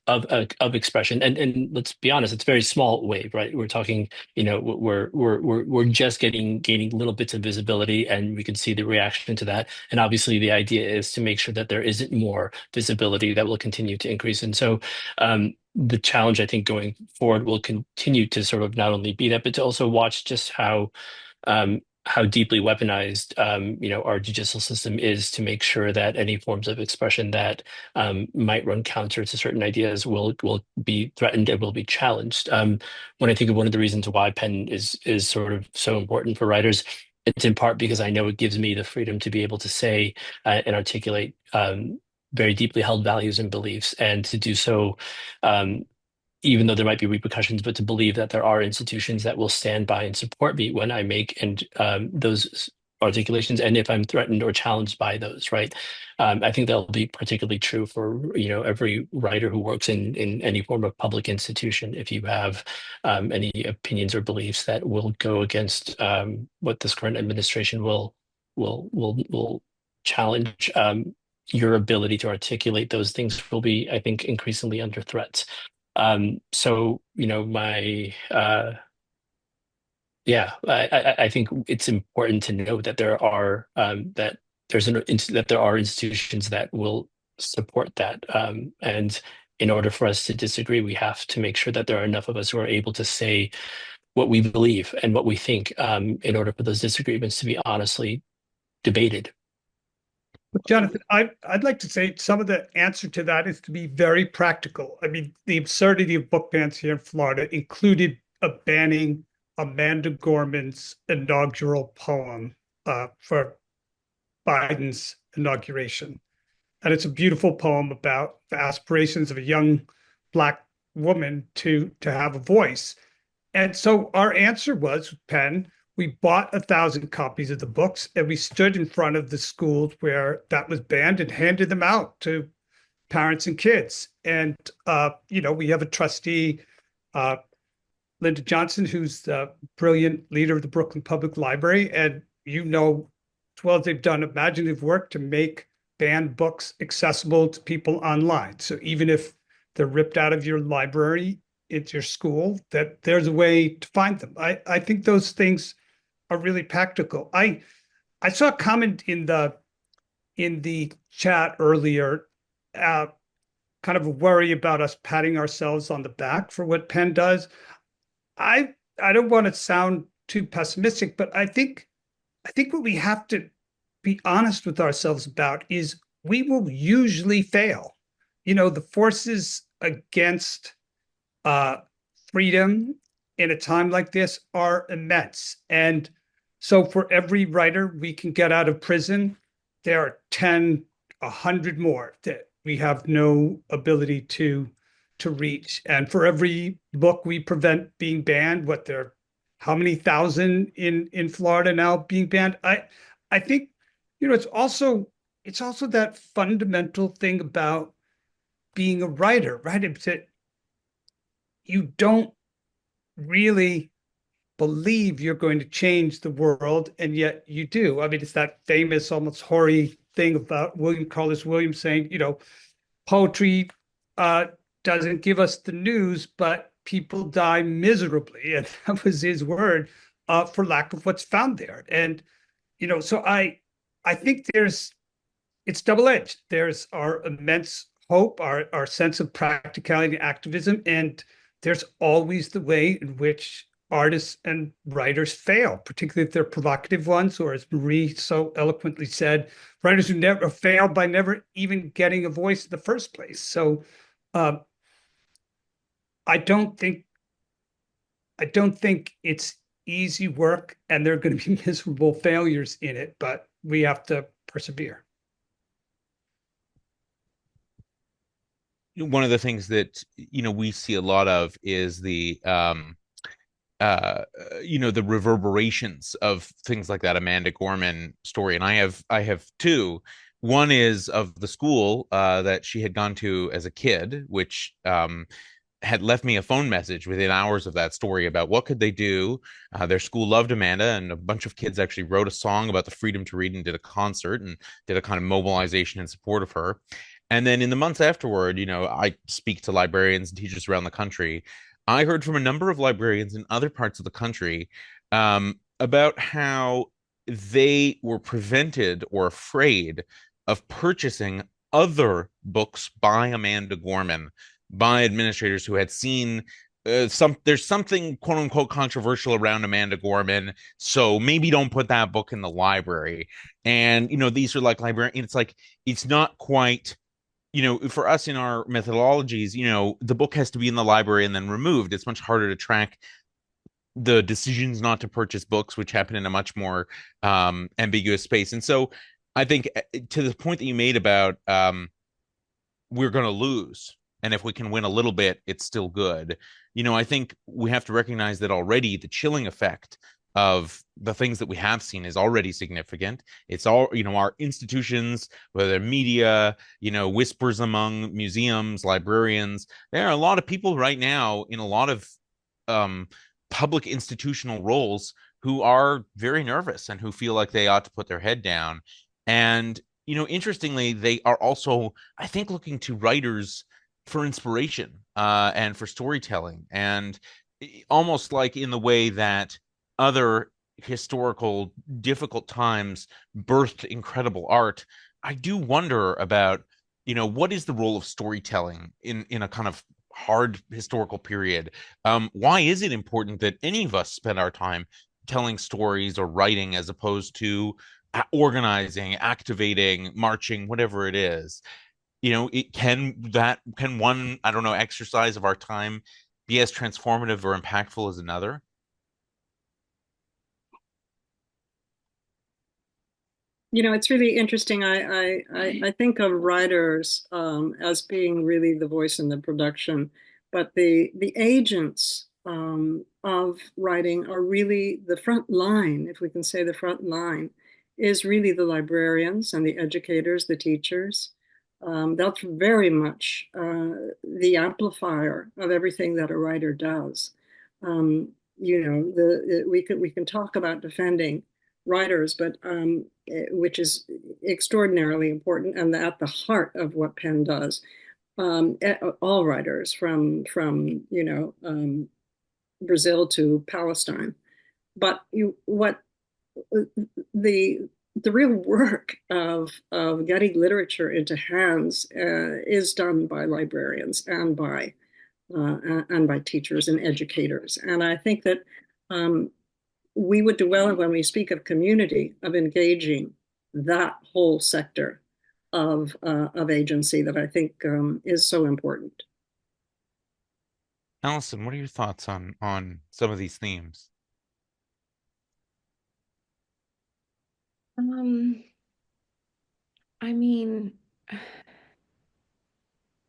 expression. And let's be honest, it's a very small wave, right? We're talking, we're just gaining little bits of visibility, and we can see the reaction to that. And obviously, the idea is to make sure that there isn't more visibility that will continue to increase. And so, the challenge, I think, going forward will continue to sort of not only be that, but to also watch just how deeply weaponized our judicial system is, to make sure that any forms of expression that might run counter to certain ideas will be threatened and will be challenged. When I think of one of the reasons why Penn is sort of so important for writers, it's in part because I know it gives me the freedom to be able to say and articulate very deeply held values and beliefs, and to do so even though there might be repercussions, but to believe that there are institutions that will stand by and support me when I make those articulations, and if I'm threatened or challenged by those, right? I think that'll be particularly true for every writer who works in any form of public institution. If you have any opinions or beliefs that will go against what this current administration will challenge, your ability to articulate those things will be, I think, increasingly under threat. So, I think it's important to know that there are institutions that will support that. And in order for us to disagree, we have to make sure that there are enough of us who are able to say what we believe and what we think, in order for those disagreements to be honestly debated. Jonathan, I'd like to say some of the answer to that is to be very practical. I mean, the absurdity of book bans here in Florida included banning Amanda Gorman's inaugural poem for Biden's inauguration. And it's a beautiful poem about the aspirations of a young Black woman to have a voice. And so our answer was, Penn, we bought 1,000 copies of the books, and we stood in front of the schools where that was banned and handed them out to parents and kids. And, we have a trustee, Linda Johnson, who's the brilliant leader of the Brooklyn Public Library. And as well as they've done imaginative work to make banned books accessible to people online. So even if they're ripped out of your library, it's your school, that there's a way to find them. I think those things are really practical. I saw a comment in the chat earlier, kind of a worry about us patting ourselves on the back for what Penn does. I don't want to sound too pessimistic, but I think what we have to be honest with ourselves about is we will usually fail. The forces against freedom in a time like this are immense. And so for every writer we can get out of prison, there are 10, 100 more that we have no ability to reach. And for every book we prevent being banned, how many thousand in Florida now being banned? I think, it's also that fundamental thing about being a writer, right? It's that you don't really believe you're going to change the world, and yet you do. I mean, it's that famous, almost hoary thing about William Carlos Williams saying, poetry doesn't give us the news, but people die miserably. And that was his word for lack of what's found there. And, so I think it's double-edged. There's our immense hope, our sense of practicality and activism, and there's always the way in which artists and writers fail, particularly if they're provocative ones, or as Marie so eloquently said, writers who never fail by never even getting a voice in the first place. So I don't think it's easy work, and there are going to be miserable failures in it, but we have to persevere. One of the things that we see a lot of is the the reverberations of things like that Amanda Gorman story, and I have two. One is of the school that she had gone to as a kid, which had left me a phone message within hours of that story about what could they do. Their school loved Amanda, and a bunch of kids actually wrote a song about the freedom to read and did a concert and did a kind of mobilization in support of her. And then in the months afterward, I speak to librarians and teachers around the country. I heard from a number of librarians in other parts of the country about how they were prevented or afraid of purchasing other books by Amanda Gorman, by administrators who had seen there's something quote unquote controversial around Amanda Gorman, so maybe don't put that book in the library. And these are like librarian. It's like it's not quite for us in our methodologies, the book has to be in the library and then removed. It's much harder to track the decisions not to purchase books, which happen in a much more ambiguous space. And so I think to the point that you made about we're going to lose. And if we can win a little bit, it's still good. I think we have to recognize that already the chilling effect of the things that we have seen is already significant. It's all, our institutions, whether media, whispers among museums, librarians. There are a lot of people right now in a lot of public institutional roles who are very nervous and who feel like they ought to put their head down. And, interestingly, they are also, I think, looking to writers for inspiration and for storytelling, and almost like in the way that other historical difficult times birthed incredible art. I do wonder about, what is the role of storytelling in a kind of hard historical period? Why is it important that any of us spend our time telling stories or writing as opposed to organizing, activating, marching, whatever it is? It can one, I don't know, exercise of our time be as transformative or impactful as another? It's really interesting. I think of writers as being really the voice in the production, but the agents of writing are really the front line, if we can say the front line, is really the librarians and the educators, the teachers. That's very much the amplifier of everything that a writer does. We can talk about defending writers, but which is extraordinarily important and at the heart of what Penn does. All writers from Brazil to Palestine, but what the real work of getting literature into hands is done by librarians and by teachers and educators, and I think that we would do well when we speak of community, of engaging that whole sector of agency that I think is so important. Allison, what are your thoughts on some of these themes? I mean,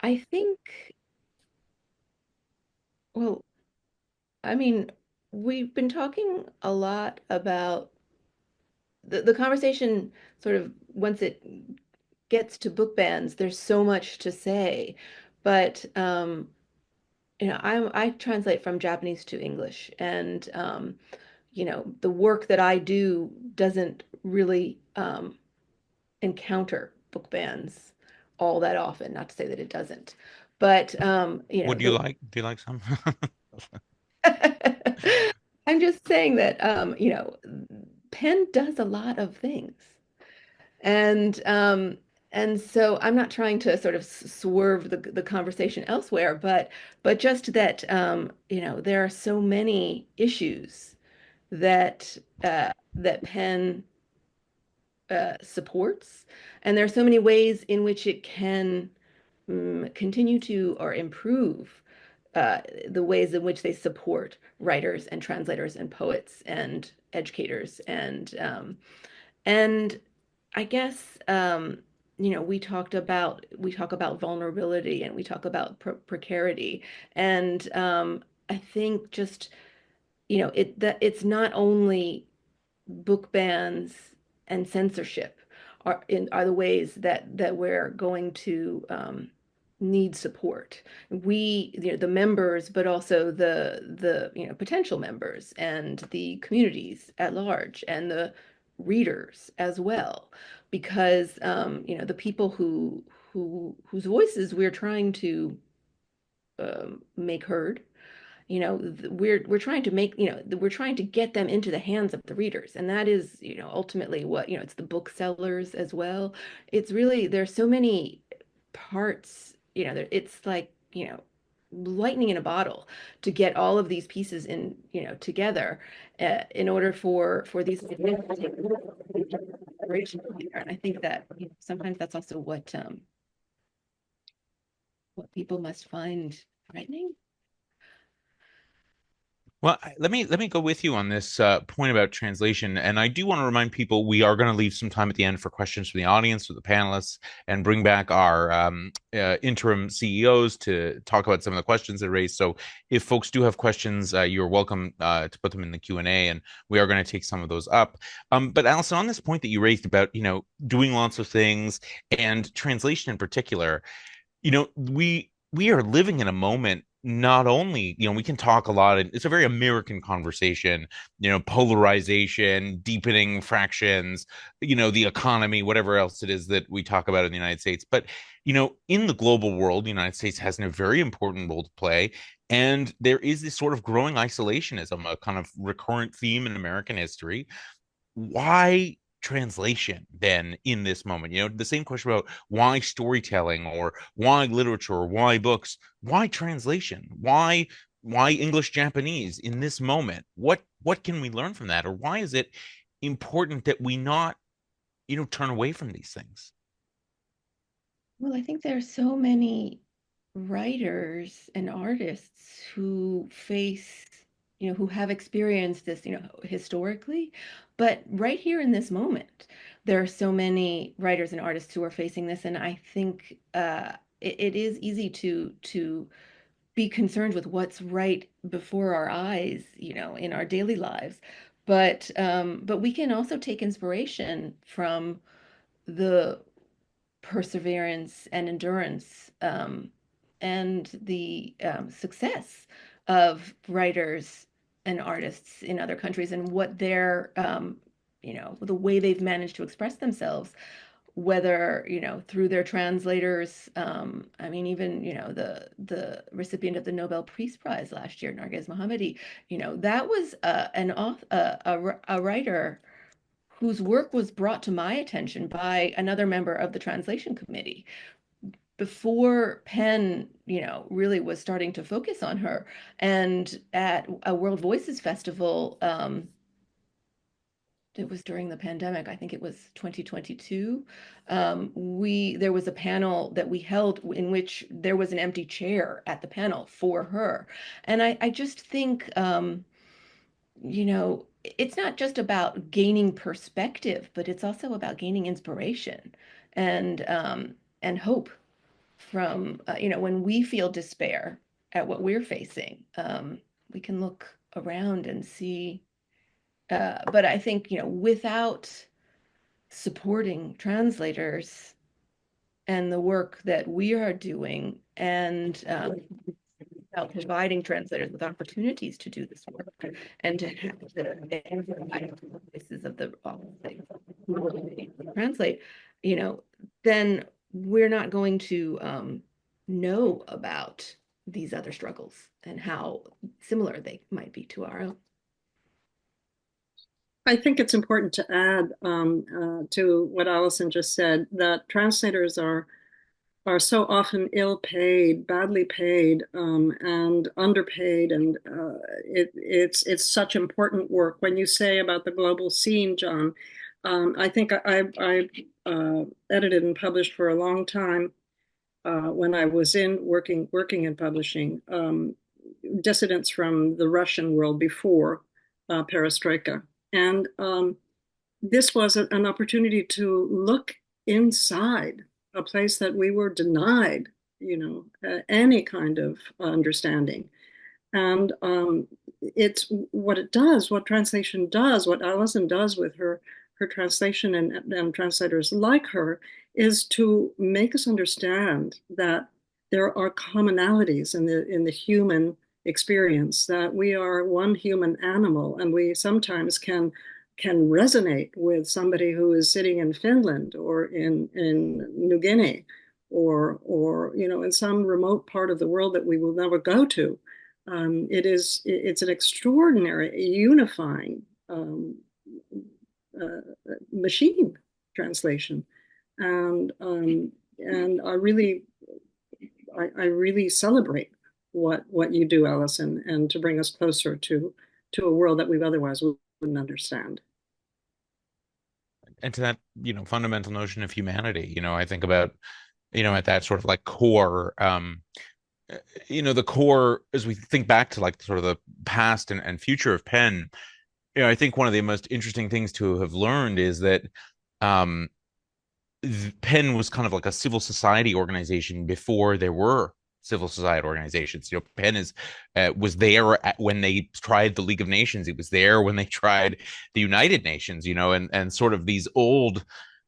I think, well, I mean, we've been talking a lot about the conversation sort of once it gets to book bans, there's so much to say. But I translate from Japanese to English, and the work that I do doesn't really encounter book bans all that often. Not to say that it doesn't, but Would you like? Do you like some? I'm just saying that Penn does a lot of things, and so I'm not trying to sort of swerve the conversation elsewhere, but just that there are so many issues that that Penn supports, and there are so many ways in which it can continue to or improve the ways in which they support writers and translators and poets and educators and I guess we talk about vulnerability, and we talk about precarity, and I think just that it's not only book bans and censorship are the ways that we're going to need support. We, the members, but also the potential members and the communities at large and the readers as well, because the people whose voices we're trying to make heard. We're trying to make, we're trying to get them into the hands of the readers. And that is, ultimately what, it's the booksellers as well. It's really, there's so many parts, it's like, lightning in a bottle to get all of these pieces in, together in order for these ideas to take inspiration from there. And I think that sometimes that's also what people must find frightening. Well, let me go with you on this point about translation, and I do want to remind people we are going to leave some time at the end for questions from the audience or the panelists, and bring back our interim CEOs to talk about some of the questions that raised. So, if folks do have questions, you're welcome to put them in the Q&A, and we are going to take some of those up. But Allison, on this point that you raised about doing lots of things and translation in particular, we are living in a moment. Not only, we can talk a lot, and it's a very American conversation, polarization, deepening fractions, the economy, whatever else it is that we talk about in the United States. But, in the global world, the United States has a very important role to play. And there is this sort of growing isolationism, a kind of recurrent theme in American history. Why translation then in this moment? The same question about why storytelling or why literature or why books, why translation, why English Japanese in this moment? What can we learn from that, or why is it important that we not turn away from these things? Well, I think there are so many writers and artists who face, who have experienced this, historically, but right here in this moment, there are so many writers and artists who are facing this, and I think it is easy to be concerned with what's right before our eyes, in our daily lives, but we can also take inspiration from the perseverance and endurance and the success of writers and artists in other countries and what their, the way they've managed to express themselves, whether, through their translators. Even, the recipient of the Nobel Peace Prize last year, Narges Mohammadi, that was a writer whose work was brought to my attention by another member of the translation committee before PEN, really was starting to focus on her. And at a World Voices Festival, it was during the pandemic, I think it was 2022, there was a panel that we held in which there was an empty chair at the panel for her. And I just think, it's not just about gaining perspective, but it's also about gaining inspiration and hope from, when we feel despair at what we're facing, we can look around and see. But I think, without supporting translators and the work that we are doing, and about providing translators with opportunities to do this work and to have the voices of the translate, then we're not going to know about these other struggles and how similar they might be to our own. I think it's important to add to what Allison just said, that translators are so often ill-paid, badly paid, and underpaid, and it's such important work. When you say about the global scene, John, I think I edited and published for a long time when I was working in publishing, dissidents from the Russian world before perestroika, and this was an opportunity to look inside a place that we were denied, any kind of understanding. And it's what it does, what translation does, what Allison does with her translation and translators like her, is to make us understand that there are commonalities in the human experience, that we are one human animal, and we sometimes can resonate with somebody who is sitting in Finland or in New Guinea or in some remote part of the world that we will never go to. It's an extraordinary unifying machine translation, and I really celebrate what you do, Allison, and to bring us closer to a world that we otherwise wouldn't understand. And to that, fundamental notion of humanity, I think about, at that sort of like core, the core, as we think back to like sort of the past and future of Penn, I think one of the most interesting things to have learned is that Penn was kind of like a civil society organization before there were civil society organizations. Penn was there when they tried the League of Nations. It was there when they tried the United Nations. And sort of these old,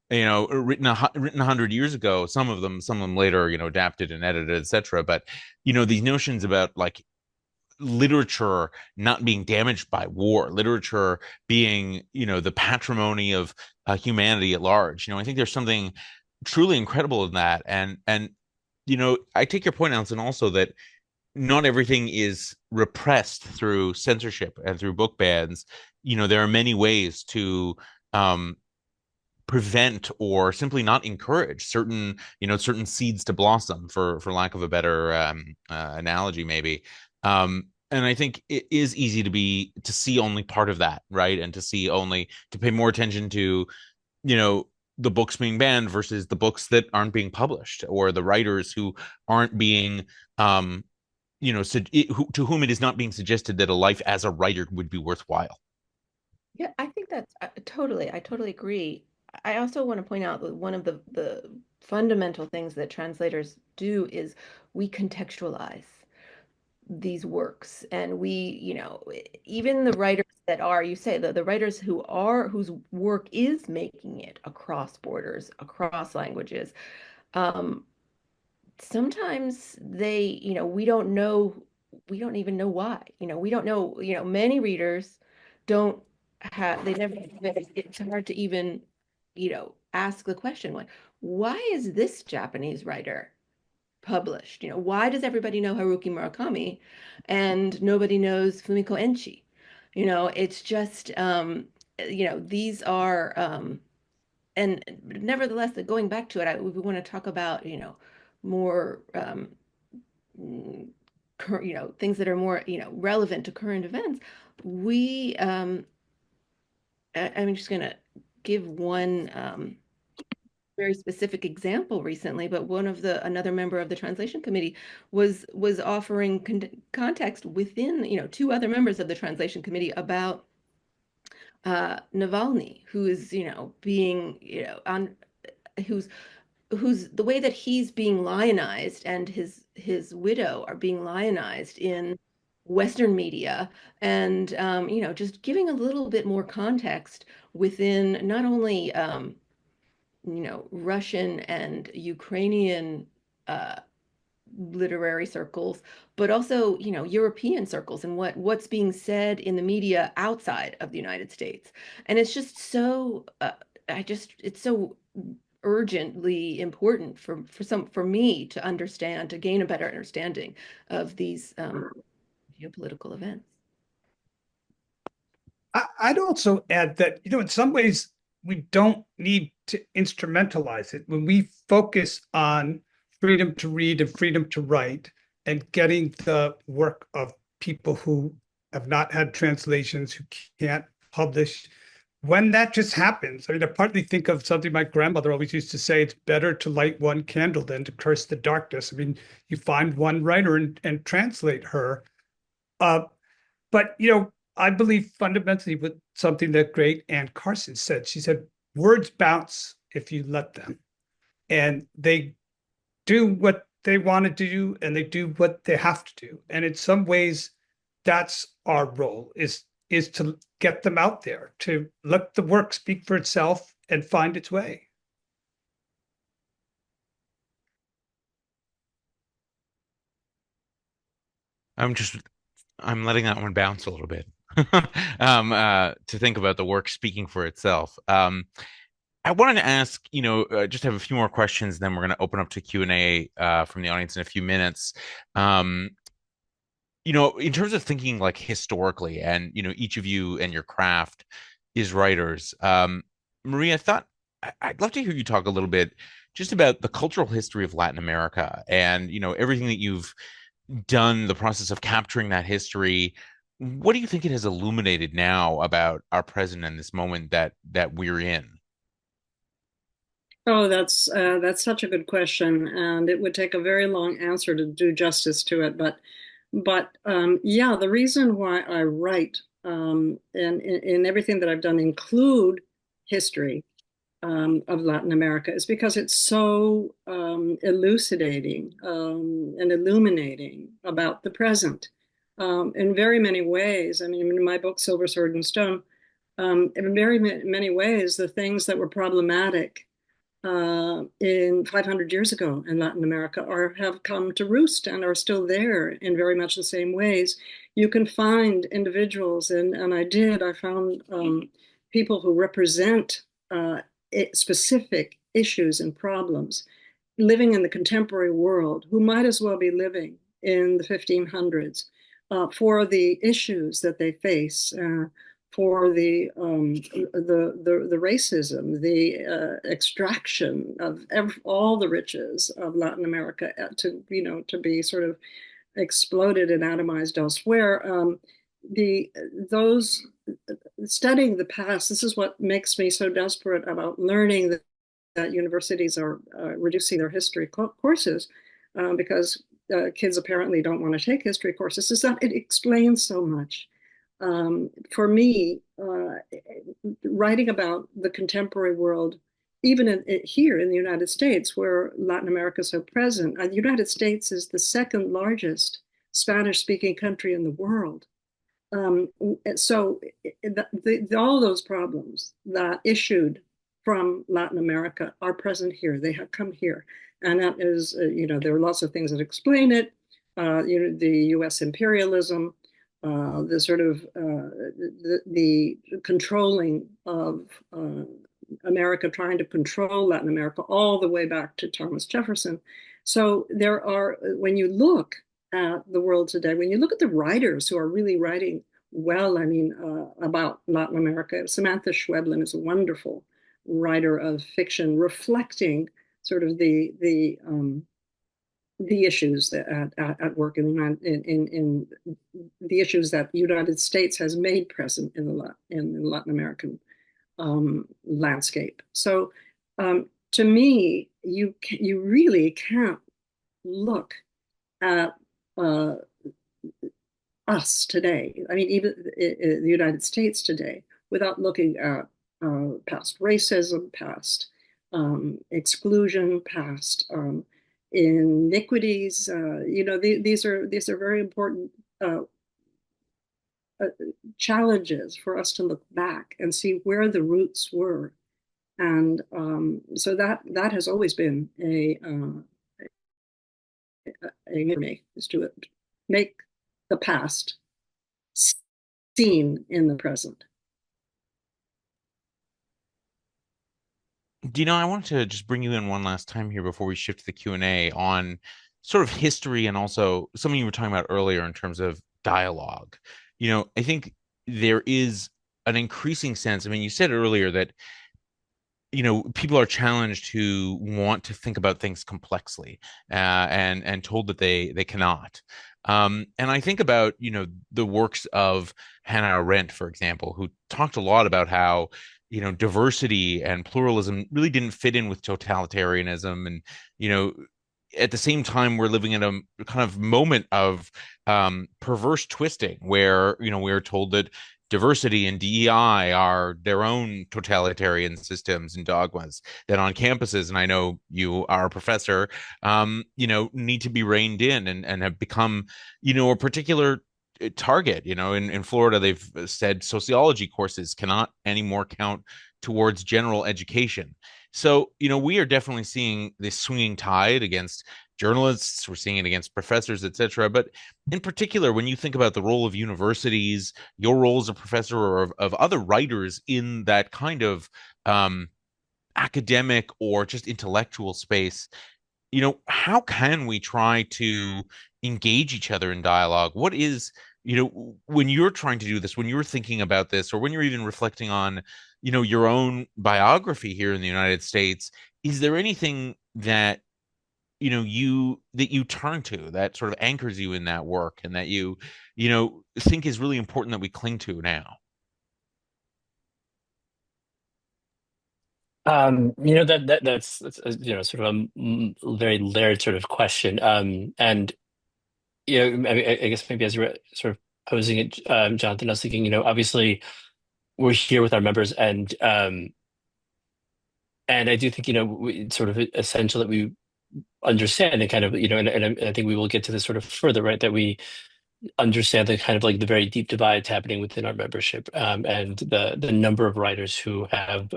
written 100 years ago. Some of them later, adapted and edited, etc. But these notions about like literature not being damaged by war, literature being, the patrimony of humanity at large. I think there's something truly incredible in that. And I take your point, Allison, also that not everything is repressed through censorship and through book bans. There are many ways to prevent or simply not encourage certain seeds to blossom, for lack of a better analogy, maybe. And I think it is easy to see only part of that, right? And to pay more attention to, the books being banned versus the books that aren't being published, or the writers who aren't being, to whom it is not being suggested that a life as a writer would be worthwhile. Yeah, I think that's I totally agree. I also want to point out that one of the fundamental things that translators do is we contextualize these works, and we, even the writers that are, you say, the writers whose work is making it across borders, across languages, sometimes they, we don't even know why. We don't know, many readers don't they never, it's hard to even, ask the question, like, why is this Japanese writer published? Why does everybody know Haruki Murakami and nobody knows Fumiko Enchi? It's just, these are, and nevertheless, going back to it, we want to talk about, more, things that are more, relevant to current events. I'm just going to give one, very specific example recently, but another member of the translation committee was offering context within, two other members of the translation committee about Navalny, who is, being, who's the way that he's being lionized, and his widow are being lionized in Western media, and just giving a little bit more context within not only Russian and Ukrainian literary circles, but also, European circles, and what's being said in the media outside of the United States. And it's just so, it's so urgently important for me to understand, to gain a better understanding of these geopolitical events. I'd also add that, in some ways, we don't need to instrumentalize it. When we focus on freedom to read and freedom to write, and getting the work of people who have not had translations, who can't publish, when that just happens, I partly think of something my grandmother always used to say: it's better to light one candle than to curse the darkness. You find one writer and translate her. But, I believe fundamentally with something that great Anne Carson said. She said, words bounce if you let them. And they do what they want to do, and they do what they have to do. And in some ways, that's our role, is to get them out there, to let the work speak for itself and find its way. I'm letting that one bounce a little bit. To think about the work speaking for itself. I wanted to ask, just have a few more questions, then we're going to open up to Q&A from the audience in a few minutes. Um, in terms of thinking like historically, and each of you and your craft is writers. Maria, I'd love to hear you talk a little bit just about the cultural history of Latin America and everything that you've done, the process of capturing that history. What do you think it has illuminated now about our present and this moment that we're in? Oh, that's such a good question, and it would take a very long answer to do justice to it. But yeah, the reason why I write and in everything that I've done include history of Latin America is because it's so elucidating and illuminating about the present in very many ways. I mean, in my book, Silver Sword and Stone, in very many ways, the things that were problematic in 500 years ago in Latin America have come to roost and are still there in very much the same ways. You can find individuals, and I found people who represent specific issues and problems living in the contemporary world who might as well be living in the 1500s for the issues that they face. For the racism, the extraction of all the riches of Latin America to be sort of exploded and atomized elsewhere. Those studying the past. This is what makes me so desperate about learning that universities are reducing their history courses because kids apparently don't want to take history courses. Is that it explains so much. For me, writing about the contemporary world, even here in the United States, where Latin America is so present, the United States is the second largest Spanish-speaking country in the world. So all those problems that issued from Latin America are present here. They have come here. And that is, there are lots of things that explain it. The U.S. imperialism, the sort of the controlling of America, trying to control Latin America all the way back to Thomas Jefferson. So there are, when you look at the world today, when you look at the writers who are really writing well, I mean, about Latin America, Samantha Schweblin is a wonderful writer of fiction reflecting sort of the issues that at work in the issues that the United States has made present in the Latin American landscape. So to me, you really can't look at us today. I mean, even the United States today, without looking at past racism, past exclusion, past iniquities. These are very important challenges for us to look back and see where the roots were, and so that has always been a me, is to make the past seen in the present. Dinaw, I wanted to just bring you in one last time here before we shift to the Q&A on sort of history and also something you were talking about earlier in terms of dialogue. I think there is an increasing sense. I mean, you said earlier that people are challenged to want to think about things complexly and told that they cannot. And I think about the works of Hannah Arendt, for example, who talked a lot about how diversity and pluralism really didn't fit in with totalitarianism, and at the same time we're living in a kind of moment of perverse twisting where we're told that diversity and DEI are their own totalitarian systems and dogmas that on campuses, and I know you are a professor, need to be reined in and have become, a particular target. In Florida, they've said sociology courses cannot anymore count towards general education. So, we are definitely seeing this swinging tide against journalists. We're seeing it against professors, et cetera. But in particular, when you think about the role of universities, your role as a professor or of other writers in that kind of academic or just intellectual space, how can we try to engage each other in dialogue? What is, when you're trying to do this, when you're thinking about this, or when you're even reflecting on, your own biography here in the United States, is there anything that, you turn to that sort of anchors you in that work and that think is really important that we cling to now? That's sort of a very layered sort of question. And I guess maybe as you're sort of posing it, Jonathan, I was thinking, obviously we're here with our members, and I do think, it's sort of essential that we understand and kind of, and I think we will get to this sort of further, right? That we understand the kind of like the very deep divides happening within our membership, and the number of writers who have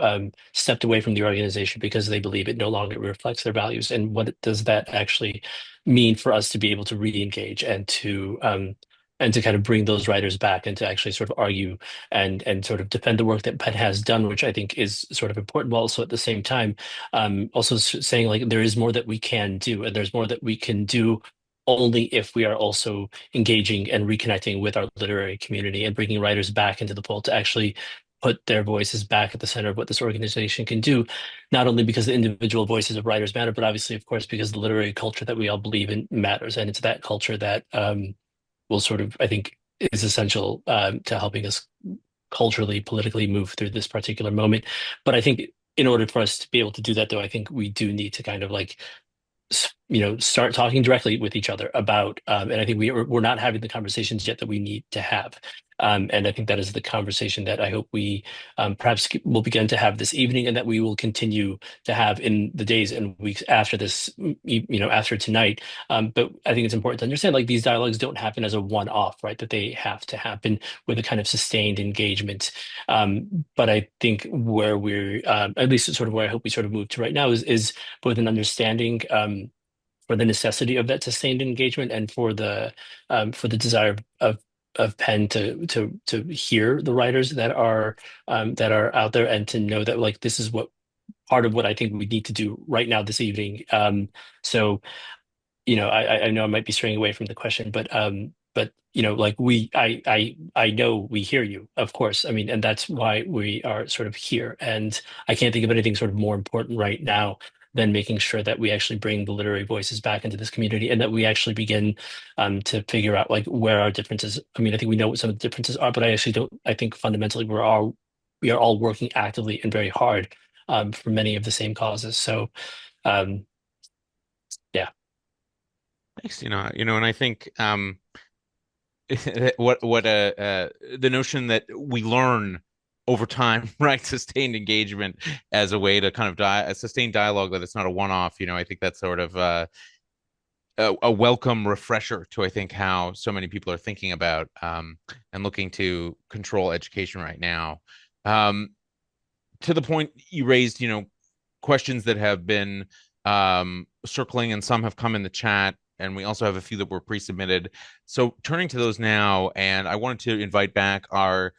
stepped away from the organization because they believe it no longer reflects their values, and what does that actually mean for us to be able to re-engage and to kind of bring those writers back and to actually sort of argue and sort of defend the work that Penn has done, which I think is sort of important, while also at the same time also saying like there is more that we can do, and there's more that we can do only if we are also engaging and reconnecting with our literary community and bringing writers back into the fold to actually put their voices back at the center of what this organization can do, not only because the individual voices of writers matter, but obviously, of course, because the literary culture that we all believe in matters. And it's that culture that will sort of, I think, is essential to helping us culturally, politically move through this particular moment. But I think in order for us to be able to do that, though, I think we do need to kind of like start talking directly with each other about, and I think we're not having the conversations yet that we need to have. And I think that is the conversation that I hope we perhaps will begin to have this evening, and that we will continue to have in the days and weeks after this, after tonight. But I think it's important to understand, like, these dialogues don't happen as a one-off, right? That they have to happen with a kind of sustained engagement. But I think where we're, at least sort of where I hope we sort of move to right now is both an understanding for the necessity of that sustained engagement, and for the desire of Penn to hear the writers that are out there, and to know that like this is what part of what I think we need to do right now this evening. So I know I might be straying away from the question, but like I know we hear you, of course. I mean, and that's why we are sort of here. And I can't think of anything sort of more important right now than making sure that we actually bring the literary voices back into this community, and that we actually begin to figure out like where our differences. I mean, I think we know what some of the differences are, but I actually don't. I think fundamentally we are all working actively and very hard for many of the same causes. So yeah. Thanks, and I think the notion that we learn over time, right? Sustained engagement as a way to kind of a sustained dialogue, that it's not a one-off. I think that's sort of a welcome refresher to, I think, how so many people are thinking about and looking to control education right now. To the point you raised, questions that have been circling, and some have come in the chat, and we also have a few that were pre-submitted. So turning to those now, and I wanted to invite back our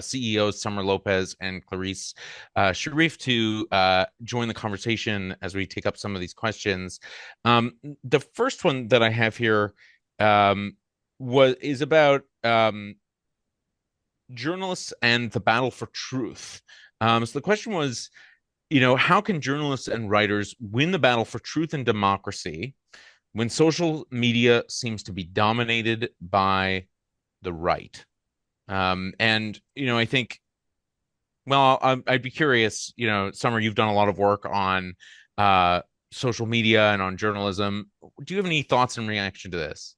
CEOs, Summer, Lopez, and Clarisse, Shariyf, to join the conversation as we take up some of these questions. The first one that I have here is about journalists and the battle for truth. So the question was, how can journalists and writers win the battle for truth and democracy when social media seems to be dominated by the right? And, I think, well, I'd be curious, Summer, you've done a lot of work on social media and on journalism. Do you have any thoughts in reaction to this?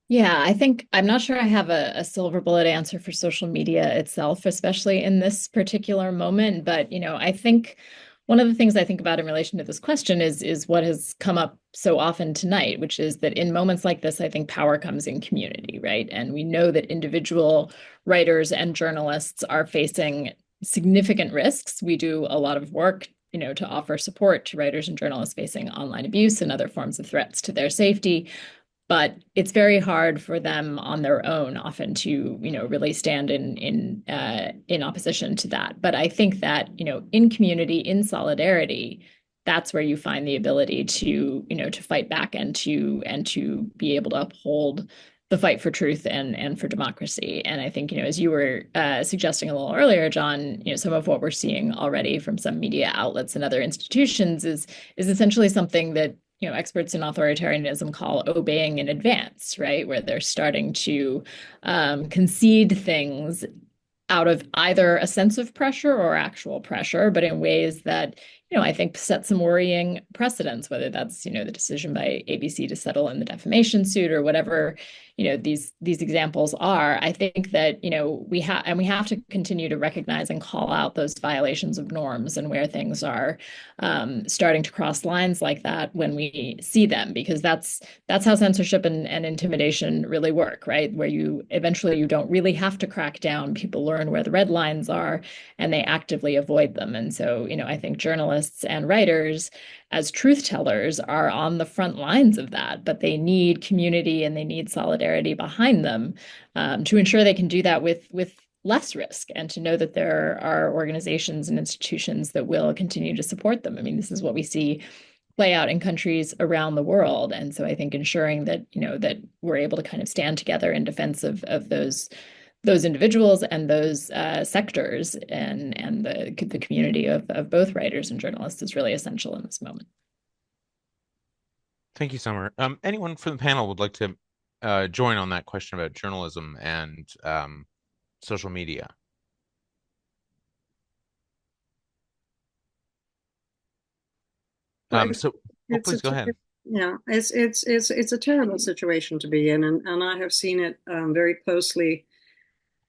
Yeah, I think I'm not sure I have a silver bullet answer for social media itself, especially in this particular moment. But, I think one of the things I think about in relation to this question is what has come up so often tonight, which is that in moments like this, I think power comes in community, right? And we know that individual writers and journalists are facing significant risks. We do a lot of work, to offer support to writers and journalists facing online abuse and other forms of threats to their safety. but it's very hard for them on their own often to, really stand in opposition to that. But I think that, in community, in solidarity, that's where you find the ability to, to fight back and to be able to uphold the fight for truth and for democracy. And I think, as you were suggesting a little earlier, John, some of what we're seeing already from some media outlets and other institutions is essentially something that experts in authoritarianism call obeying in advance, right? Where they're starting to concede things out of either a sense of pressure or actual pressure, but in ways that, I think set some worrying precedents, whether that's, the decision by ABC to settle in the defamation suit or whatever, these examples are. I think that, we have to continue to recognize and call out those violations of norms and where things are starting to cross lines like that when we see them, because that's how censorship and intimidation really work, right? Where you don't really have to crack down. People learn where the red lines are and they actively avoid them. And so, I think journalists and writers as truth tellers are on the front lines of that, but they need community and they need solidarity behind them to ensure they can do that with less risk, and to know that there are organizations and institutions that will continue to support them. I mean, this is what we see play out in countries around the world. And so I think ensuring that, that we're able to kind of stand together in defense of those individuals and those sectors and the community of both writers and journalists is really essential in this moment. Thank you, Summer. Anyone from the panel would like to join on that question about journalism and social media? Please go ahead. Yeah, it's a terrible situation to be in, and I have seen it very closely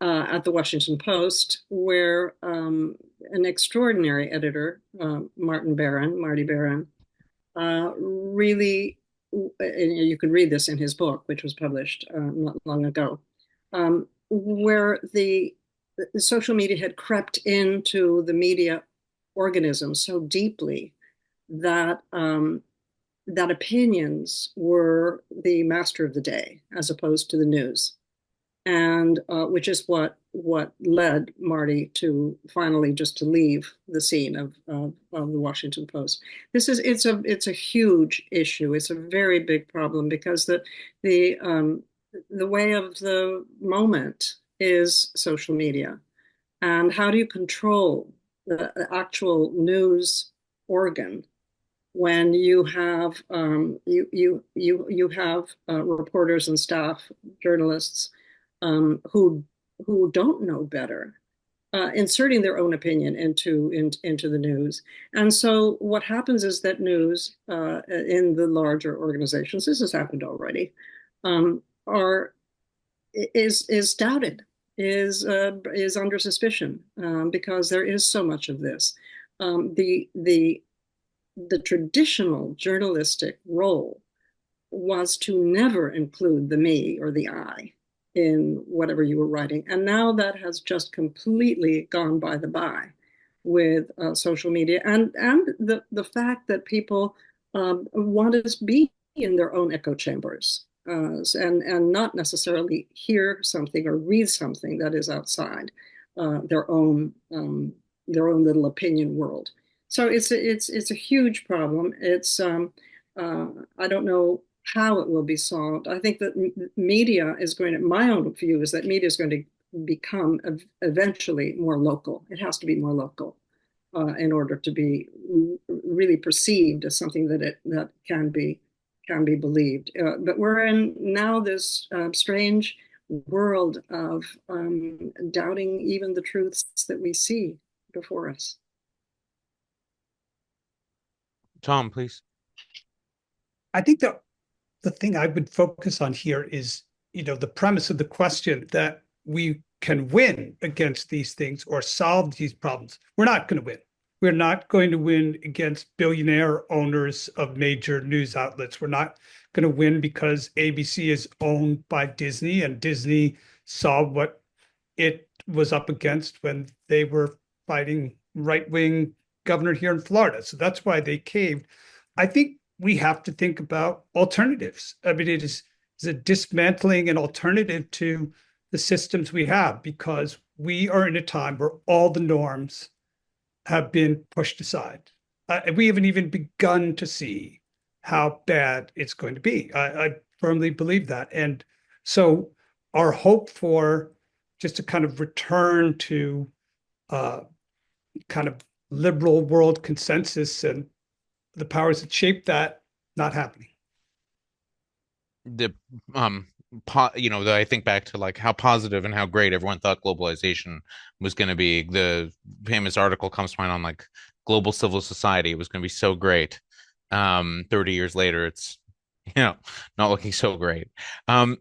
at the Washington Post, where an extraordinary editor, Marty Barron, really, and you can read this in his book, which was published not long ago, where the social media had crept into the media organism so deeply that that opinions were the master of the day as opposed to the news. And which is what led Marty to finally just to leave the scene of the Washington Post. It's a huge issue. It's a very big problem because the way of the moment is social media, and how do you control the actual news organ when you have you have reporters and staff, journalists who don't know better, inserting their own opinion into the news. And so what happens is that news in the larger organizations, this has happened already, is doubted, is under suspicion, because there is so much of this. The traditional journalistic role was to never include the me or the I in whatever you were writing. And now that has just completely gone by the by with social media and the fact that people want to be in their own echo chambers and not necessarily hear something or read something that is outside their own little opinion world. So it's a huge problem. It's I don't know how it will be solved. I think that media is going to, my own view is that media is going to become eventually more local. It has to be more local in order to be really perceived as something that can be believed. But we're in now this strange world of doubting even the truths that we see before us. Tom, please. I think the thing I would focus on here is, the premise of the question that we can win against these things or solve these problems. We're not going to win. We're not going to win against billionaire owners of major news outlets. We're not going to win because ABC is owned by Disney, and Disney saw what it was up against when they were fighting right-wing governor here in Florida. So that's why they caved. I think we have to think about alternatives. I mean, it is is a dismantling an alternative to the systems we have, because we are in a time where all the norms have been pushed aside. We haven't even begun to see how bad it's going to be. I firmly believe that. And so our hope for just a kind of return to kind of liberal world consensus and the powers that shape that, not happening. The I think back to like how positive and how great everyone thought globalization was going to be. The famous article comes to mind on like global civil society. It was going to be so great. 30 years later, it's not looking so great. There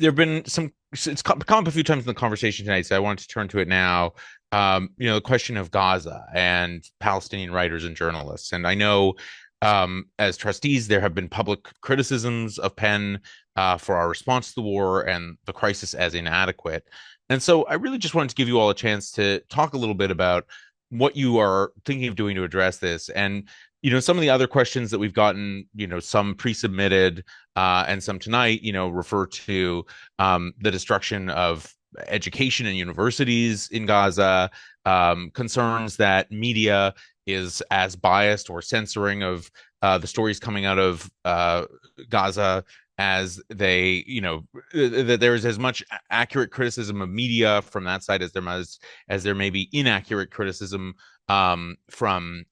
have been it's come up a few times in the conversation tonight, so I wanted to turn to it now. The question of Gaza and Palestinian writers and journalists. And I know as trustees, there have been public criticisms of PEN for our response to the war and the crisis as inadequate. And so I really just wanted to give you all a chance to talk a little bit about what you are thinking of doing to address this. And some of the other questions that we've gotten, some pre-submitted and some tonight, refer to the destruction of education and universities in Gaza, concerns that media is as biased or censoring of the stories coming out of Gaza as they, that there's as much accurate criticism of media from that side as there may be inaccurate criticism from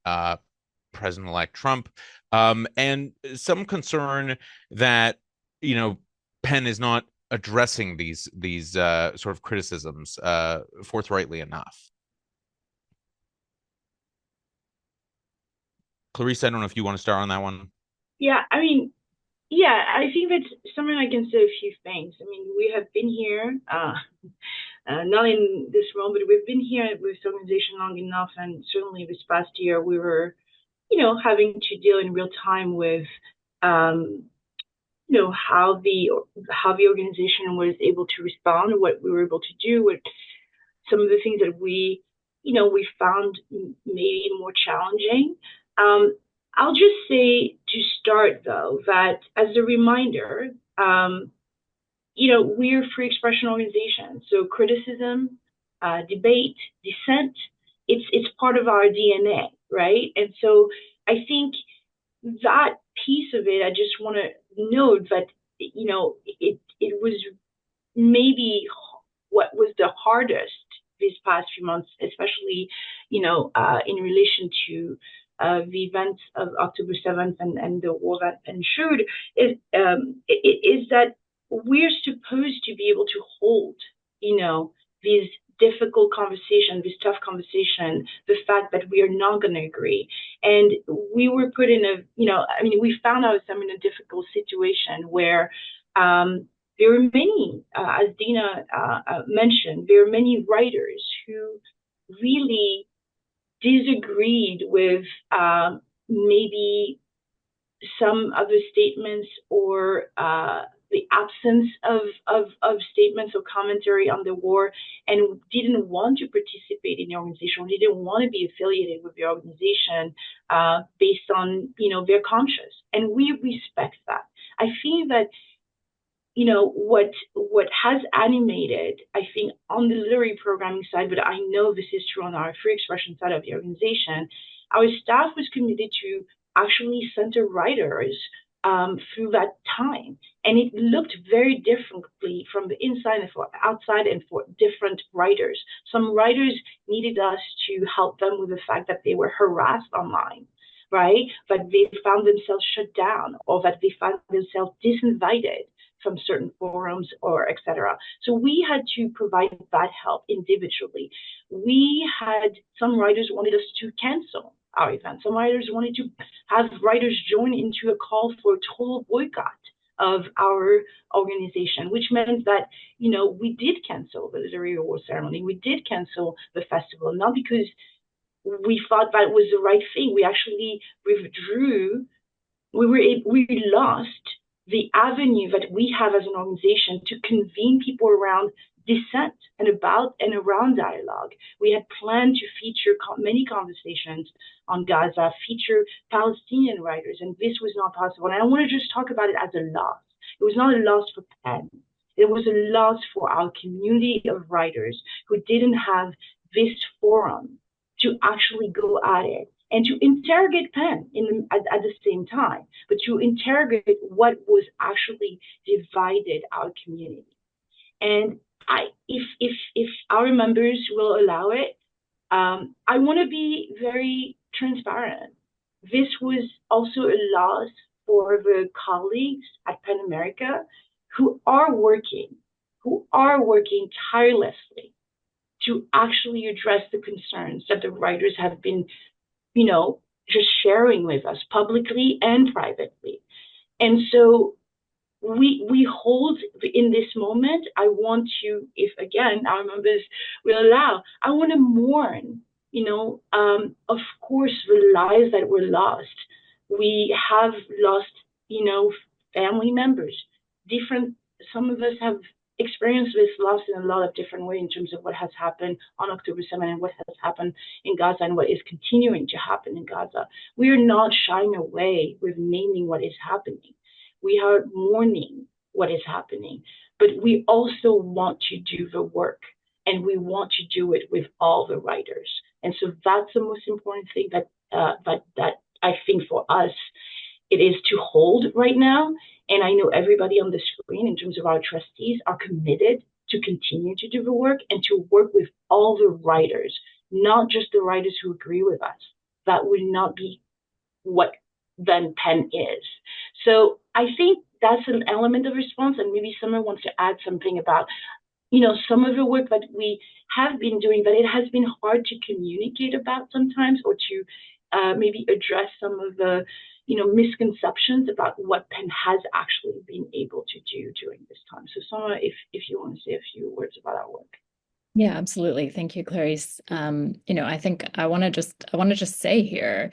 President-elect Trump, and some concern that PEN is not addressing these sort of criticisms forthrightly enough. Clarisse, I don't know if you want to start on that one. Yeah, I think that someone I can say a few things. We have been here, not in this room, but we've been here with the organization long enough, and certainly this past year we were having to deal in real time with, how the organization was able to respond, what we were able to do, what some of the things that we found maybe more challenging. I'll just say to start though, that as a reminder, we're a free expression organization. So criticism, debate, dissent, it's part of our DNA, right? And so I think that piece of it, I just want to note that, it was maybe what was the hardest these past few months, especially, in relation to the events of October 7th and the war that ensued, is that we're supposed to be able to hold, these difficult conversation, this tough conversation, the fact that we are not going to agree. And we were put in we found ourselves in a difficult situation where there were many, as Dina mentioned, there are many writers who really disagreed with maybe some other statements or the absence of statements or commentary on the war, and didn't want to participate in the organization, they didn't want to be affiliated with the organization based on their conscience, and we respect that. I think that what has animated, I think, on the literary programming side, but I know this is true on our free expression side of the organization, our staff was committed to actually center writers through that time. And it looked very differently from the inside and for outside and for different writers. Some writers needed us to help them with the fact that they were harassed online, right? That they found themselves shut down, or that they found themselves disinvited from certain forums, or etc. So we had to provide that help individually. We had some writers wanted us to cancel our event. Some writers wanted to have writers join into a call for total boycott of our organization, which meant that, we did cancel the literary award ceremony. We did cancel the festival, not because we thought that was the right thing. We actually withdrew. We lost the avenue that we have as an organization to convene people around dissent and about and around dialogue. We had planned to feature many conversations on Gaza, feature Palestinian writers, and this was not possible. And I want to just talk about it as a loss, It was not a loss for PEN. It was a loss for our community of writers who didn't have this forum to actually go at it and to interrogate PEN at the same time, but to interrogate what was actually divided our community. And if our members will allow it, I want to be very transparent. This was also a loss for the colleagues at PEN America who are working tirelessly to actually address the concerns that the writers have been, just sharing with us publicly and privately. And so we hold in this moment, I want to, if again, our members will allow, I want to mourn, of course, the lives that were lost. We have lost, family members, some of us have experienced this loss in a lot of different ways in terms of what has happened on October 7th and what has happened in Gaza and what is continuing to happen in Gaza. We are not shying away with naming what is happening. We are mourning what is happening, but we also want to do the work, and we want to do it with all the writers. And so that's the most important thing that I think for us, it is to hold right now. And I know everybody on the screen, in terms of our trustees, are committed to continue to do the work and to work with all the writers, not just the writers who agree with us. That would not be what then PEN is. So I think that's an element of response, and maybe someone wants to add something about, some of the work that we have been doing, that it has been hard to communicate about sometimes, or to maybe address some of the, misconceptions about what PEN has actually been able to do during this time. So Summer, if you want to say a few words about our work. Yeah, absolutely. Thank you, Clarisse. I think I want to just say here,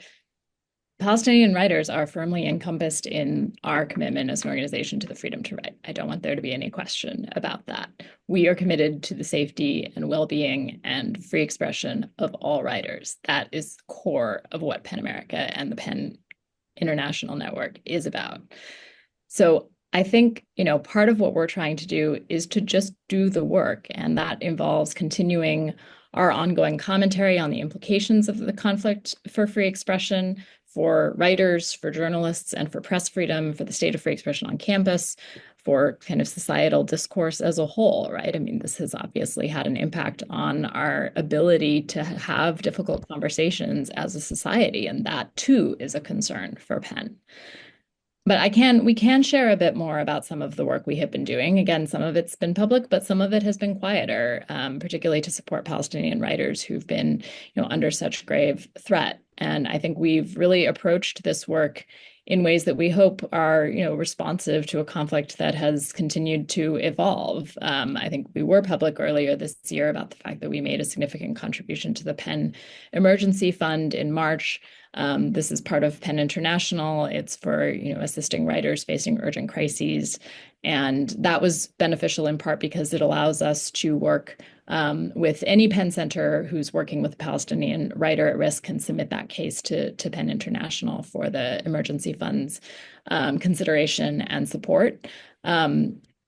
Palestinian writers are firmly encompassed in our commitment as an organization to the freedom to write. I don't want there to be any question about that. We are committed to the safety and well-being and free expression of all writers. That is the core of what PEN America and the PEN International Network is about. So I think, part of what we're trying to do is to just do the work, and that involves continuing our ongoing commentary on the implications of the conflict for free expression, for writers, for journalists, and for press freedom, for the state of free expression on campus, for kind of societal discourse as a whole, right? I mean, this has obviously had an impact on our ability to have difficult conversations as a society, and that too is a concern for PEN. But we can share a bit more about some of the work we have been doing. Again, some of it's been public, but some of it has been quieter, particularly to support Palestinian writers who've been, under such grave threat. And I think we've really approached this work in ways that we hope are, responsive to a conflict that has continued to evolve. I think we were public earlier this year about the fact that we made a significant contribution to the PEN Emergency Fund in March. This is part of PEN International. It's for, assisting writers facing urgent crises. And that was beneficial in part because it allows us to work with any PEN center who's working with a Palestinian writer at risk can submit that case to PEN International for the emergency funds consideration and support.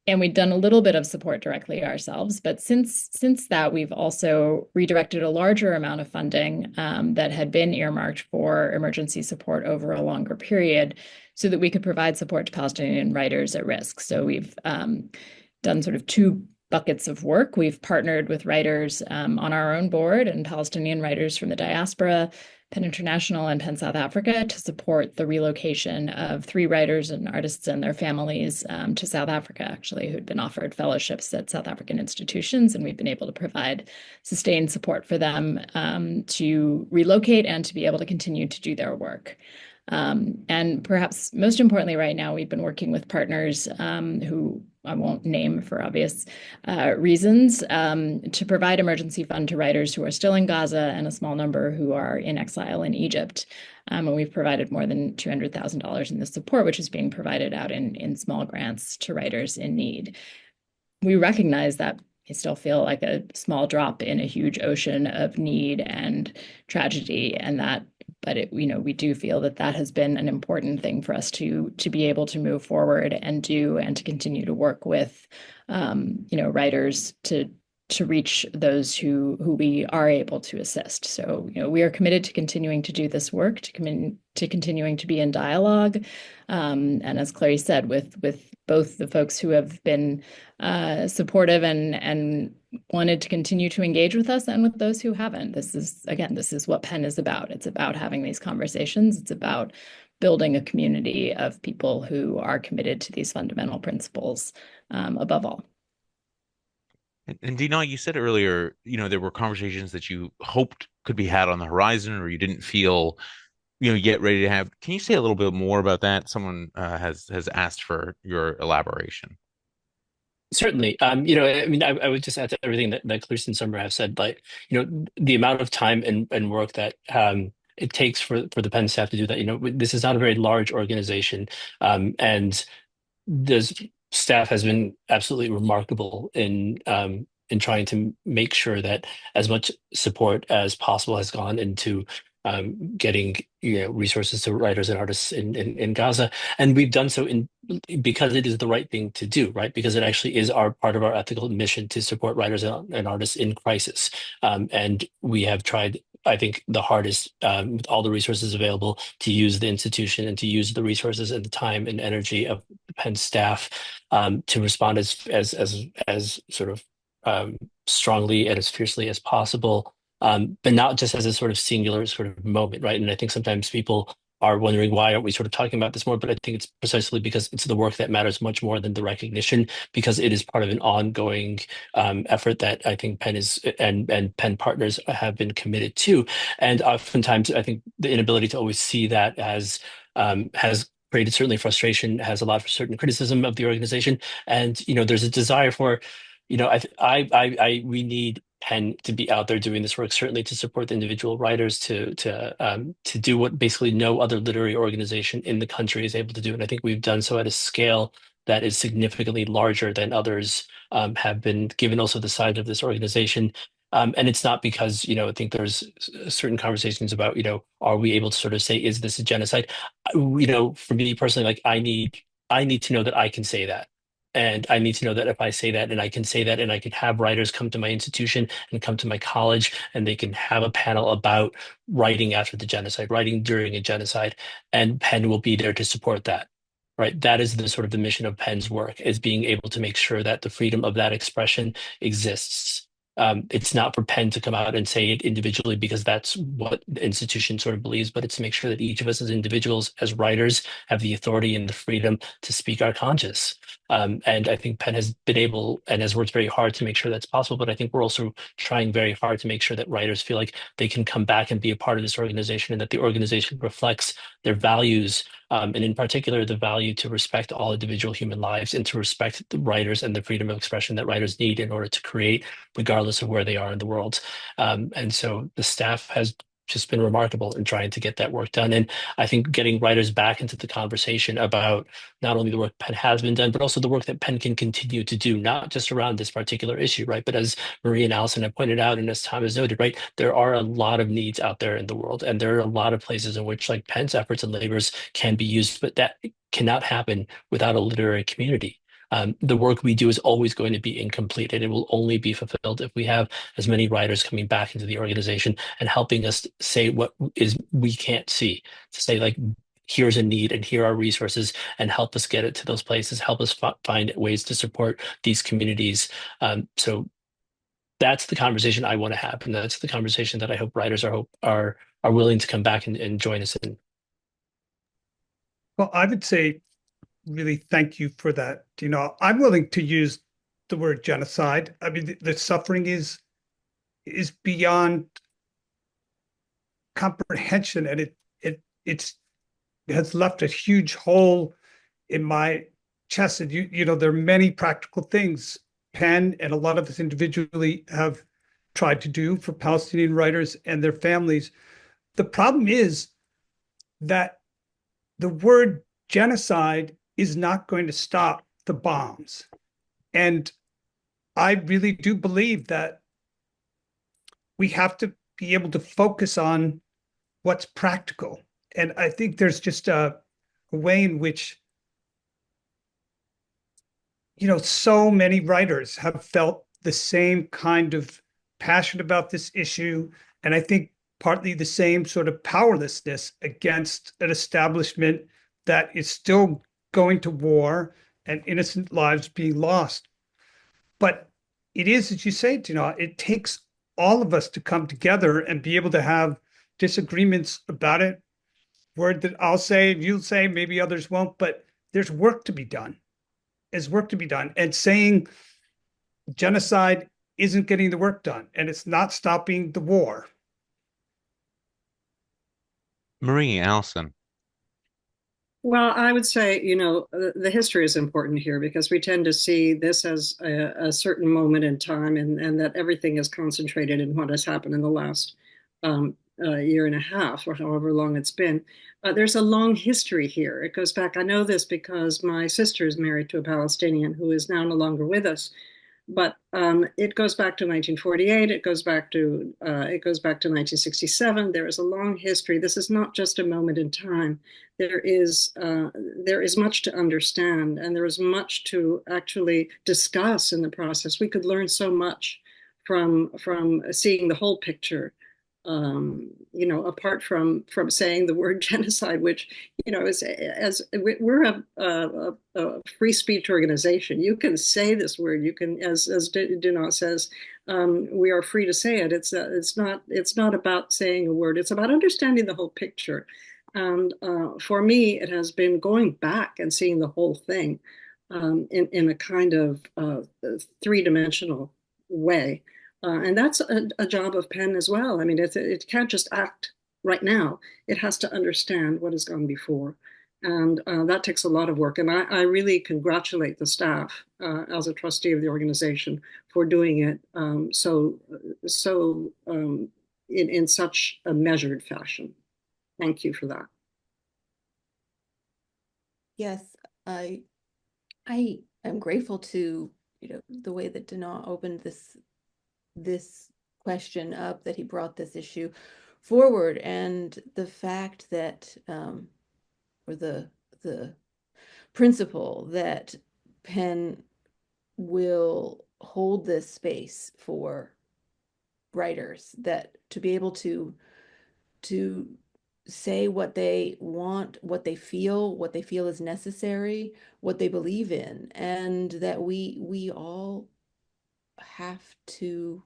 And we've done a little bit of support directly ourselves, but since that, we've also redirected a larger amount of funding that had been earmarked for emergency support over a longer period so that we could provide support to Palestinian writers at risk. So we've done sort of two buckets of work. We've partnered with writers on our own board and Palestinian writers from the diaspora, PEN International and PEN South Africa, to support the relocation of 3 writers and artists and their families to South Africa, actually, who'd been offered fellowships at South African institutions. And we've been able to provide sustained support for them to relocate and to be able to continue to do their work. And perhaps most importantly right now, we've been working with partners who I won't name for obvious reasons, to provide emergency fund to writers who are still in Gaza and a small number who are in exile in Egypt. And we've provided more than $200,000 in this support, which is being provided out in small grants to writers in need. We recognize that I still feel like a small drop in a huge ocean of need and tragedy, and that we do feel that that has been an important thing for us to be able to move forward and do, and to continue to work with, writers to reach those who we are able to assist. So, we are committed to continuing to do this work, to continuing to be in dialogue. And as Clarisse said, with both the folks who have been supportive and wanted to continue to engage with us, and with those who haven't. This is what Penn is about. It's about having these conversations. It's about building a community of people who are committed to these fundamental principles, above all. And Dinaw, you said earlier, there were conversations that you hoped could be had on the horizon, or you didn't feel, yet ready to have. Can you say a little bit more about that? Someone has asked for your elaboration. Certainly. I would just add to everything that Clarisse and Summer have said, the amount of time and work that it takes for the Penn staff to do that. This is not a very large organization, and the staff has been absolutely remarkable in trying to make sure that as much support as possible has gone into getting resources to writers and artists in Gaza, and we've done so because it is the right thing to do, right? Because it actually is part of our ethical mission to support writers and artists in crisis, and we have tried, I think, the hardest, with all the resources available, to use the institution and to use the resources and the time and energy of the Penn staff to respond as sort of strongly and as fiercely as possible, but not just as a sort of singular sort of moment, right? And I think sometimes people are wondering, why aren't we sort of talking about this more? But I think it's precisely because it's the work that matters much more than the recognition, because it is part of an ongoing effort that I think Penn is and Penn partners have been committed to. And oftentimes, I think the inability to always see that has created certainly frustration, has a lot of certain criticism of the organization, and there's a desire for, we need Penn to be out there doing this work, certainly to support the individual writers, to do what basically no other literary organization in the country is able to do. And I think we've done so at a scale that is significantly larger than others have been, given also the size of this organization. And it's not because, I think there's certain conversations about, are we able to sort of say, is this a genocide? For me personally, like I need to know that I can say that. And I need to know that if I say that, and I can say that, and I can have writers come to my institution and come to my college, and they can have a panel about writing after the genocide, writing during a genocide, and Penn will be there to support that. Right. That is the sort of the mission of Penn's work, is being able to make sure that the freedom of that expression exists. It's not for Penn to come out and say it individually because that's what the institution sort of believes, but it's to make sure that each of us as individuals, as writers, have the authority and the freedom to speak our conscience. And I think Penn has been able and has worked very hard to make sure that's possible. But I think we're also trying very hard to make sure that writers feel like they can come back and be a part of this organization, and that the organization reflects their values, and in particular, the value to respect all individual human lives and to respect the writers and the freedom of expression that writers need in order to create, regardless of where they are in the world. And so the staff has just been remarkable in trying to get that work done. And I think getting writers back into the conversation about not only the work Penn has been done, but also the work that Penn can continue to do, not just around this particular issue, right? But as Marie and Allison have pointed out, and as Tom has noted, right, there are a lot of needs out there in the world, and there are a lot of places in which like Penn's efforts and labors can be used, but that cannot happen without a literary community. The work we do is always going to be incomplete, and it will only be fulfilled if we have as many writers coming back into the organization and helping us say what is we can't see, to say like, here's a need and here are resources, and help us get it to those places, help us find ways to support these communities. So that's the conversation I want to have, and that's the conversation that I hope writers are willing to come back and join us in. Well, I would say really thank you for that. I'm willing to use the word genocide. I mean, the suffering is beyond comprehension, and it has left a huge hole in my chest. And there are many practical things Penn and a lot of us individually have tried to do for Palestinian writers and their families. The problem is that the word genocide is not going to stop the bombs. And I really do believe that we have to be able to focus on what's practical. And I think there's just a way in which, so many writers have felt the same kind of passion about this issue. And I think partly the same sort of powerlessness against an establishment that is still going to war and innocent lives being lost. But it is, as you say, Dinaw, it takes all of us to come together and be able to have disagreements about it. Word that I'll say, you'll say, maybe others won't, but there's work to be done. There's work to be done. And saying genocide isn't getting the work done, and it's not stopping the war. Marie, Allison. Well, I would say, the history is important here because we tend to see this as a certain moment in time, and that everything is concentrated in what has happened in the last year and a half or however long it's been. There's a long history here. It goes back. I know this because my sister is married to a Palestinian who is now no longer with us. But it goes back to 1948. It goes back to 1967. There is a long history. This is not just a moment in time. There is much to understand, and there is much to actually discuss in the process. We could learn so much from seeing the whole picture. Apart from saying the word genocide, which as we're a free speech organization, you can say this word. You can, as Dinaw says, we are free to say it. It's not about saying a word. It's about understanding the whole picture. And for me, it has been going back and seeing the whole thing in a kind of three-dimensional way. And that's a job of PEN as well. I mean, it can't just act right now. It has to understand what has gone before. And that takes a lot of work. And I really congratulate the staff as a trustee of the organization for doing it in such a measured fashion. Thank you for that. Yes, I am grateful to, the way that Dinaw opened this question up, that he brought this issue forward, and the fact that or the principle that PEN will hold this space for writers, that to be able to say what they want, what they feel is necessary, what they believe in, and that we all have to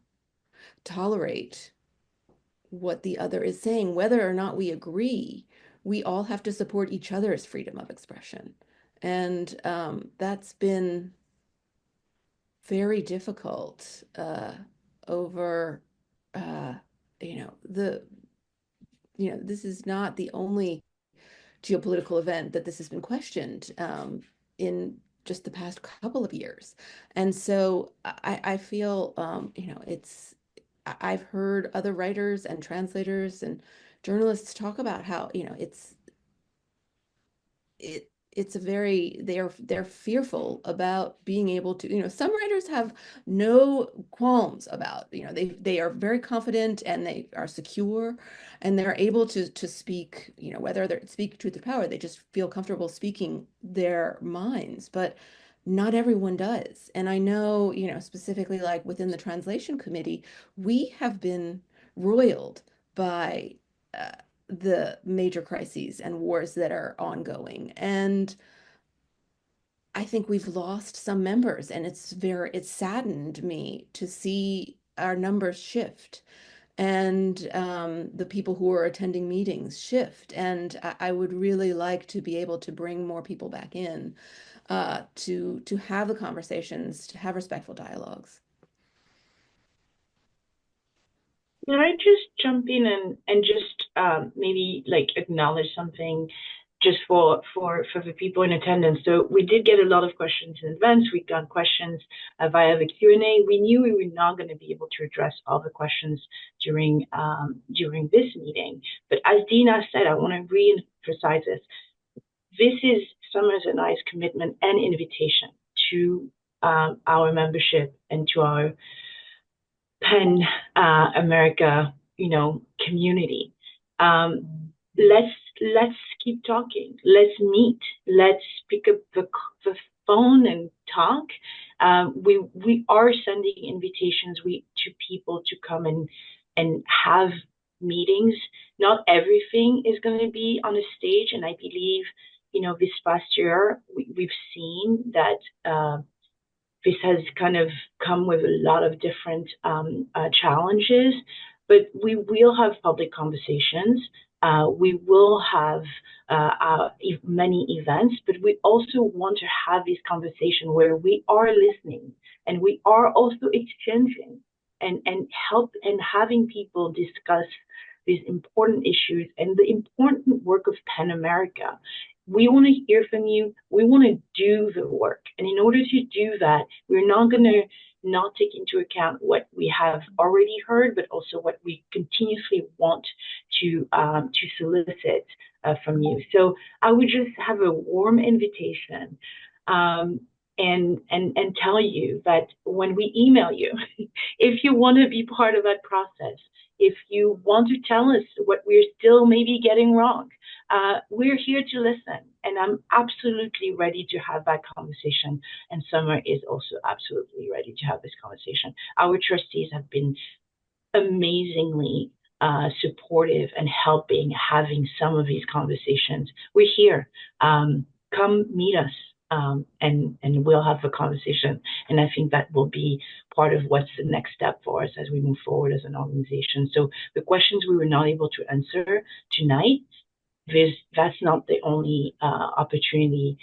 tolerate what the other is saying, whether or not we agree. We all have to support each other's freedom of expression, and that's been very difficult over this is not the only geopolitical event that this has been questioned in just the past couple of years. And so I feel, I've heard other writers and translators and journalists talk about how, they're fearful about being able to, some writers have no qualms about, they are very confident and they are secure and they're able to speak, whether they speak truth to power, they just feel comfortable speaking their minds, but not everyone does. And I know, specifically like within the translation committee, we have been roiled by the major crises and wars that are ongoing. And I think we've lost some members, and it's saddened me to see our numbers shift and the people who are attending meetings shift. And I would really like to be able to bring more people back in to have the conversations, to have respectful dialogues. Can I just jump in and just maybe like acknowledge something just for the people in attendance? So we did get a lot of questions in advance. We got questions via the Q&A. We knew we were not going to be able to address all the questions during this meeting. But as Dinaw said, I want to re-emphasize this. This is Summers and I's commitment and invitation to our membership and to our PEN America, community. Let's keep talking. Let's meet. Let's pick up the phone and talk. We are sending invitations to people to come and have meetings. Not everything is going to be on a stage, and I believe, this past year we've seen that this has kind of come with a lot of different challenges, but we will have public conversations. We will have many events, but we also want to have this conversation where we are listening and we are also exchanging and having people discuss these important issues and the important work of PEN America. We want to hear from you. We want to do the work. And in order to do that, we're not going to not take into account what we have already heard, but also what we continuously want to solicit from you. So I would just have a warm invitation and tell you that when we email you, if you want to be part of that process, if you want to tell us what we're still maybe getting wrong, we're here to listen. And I'm absolutely ready to have that conversation. And Summer is also absolutely ready to have this conversation. Our trustees have been amazingly supportive and helping having some of these conversations. We're here. Come meet us. And we'll have a conversation. And I think that will be part of what's the next step for us as we move forward as an organization. So the questions we were not able to answer tonight, that's not the only opportunity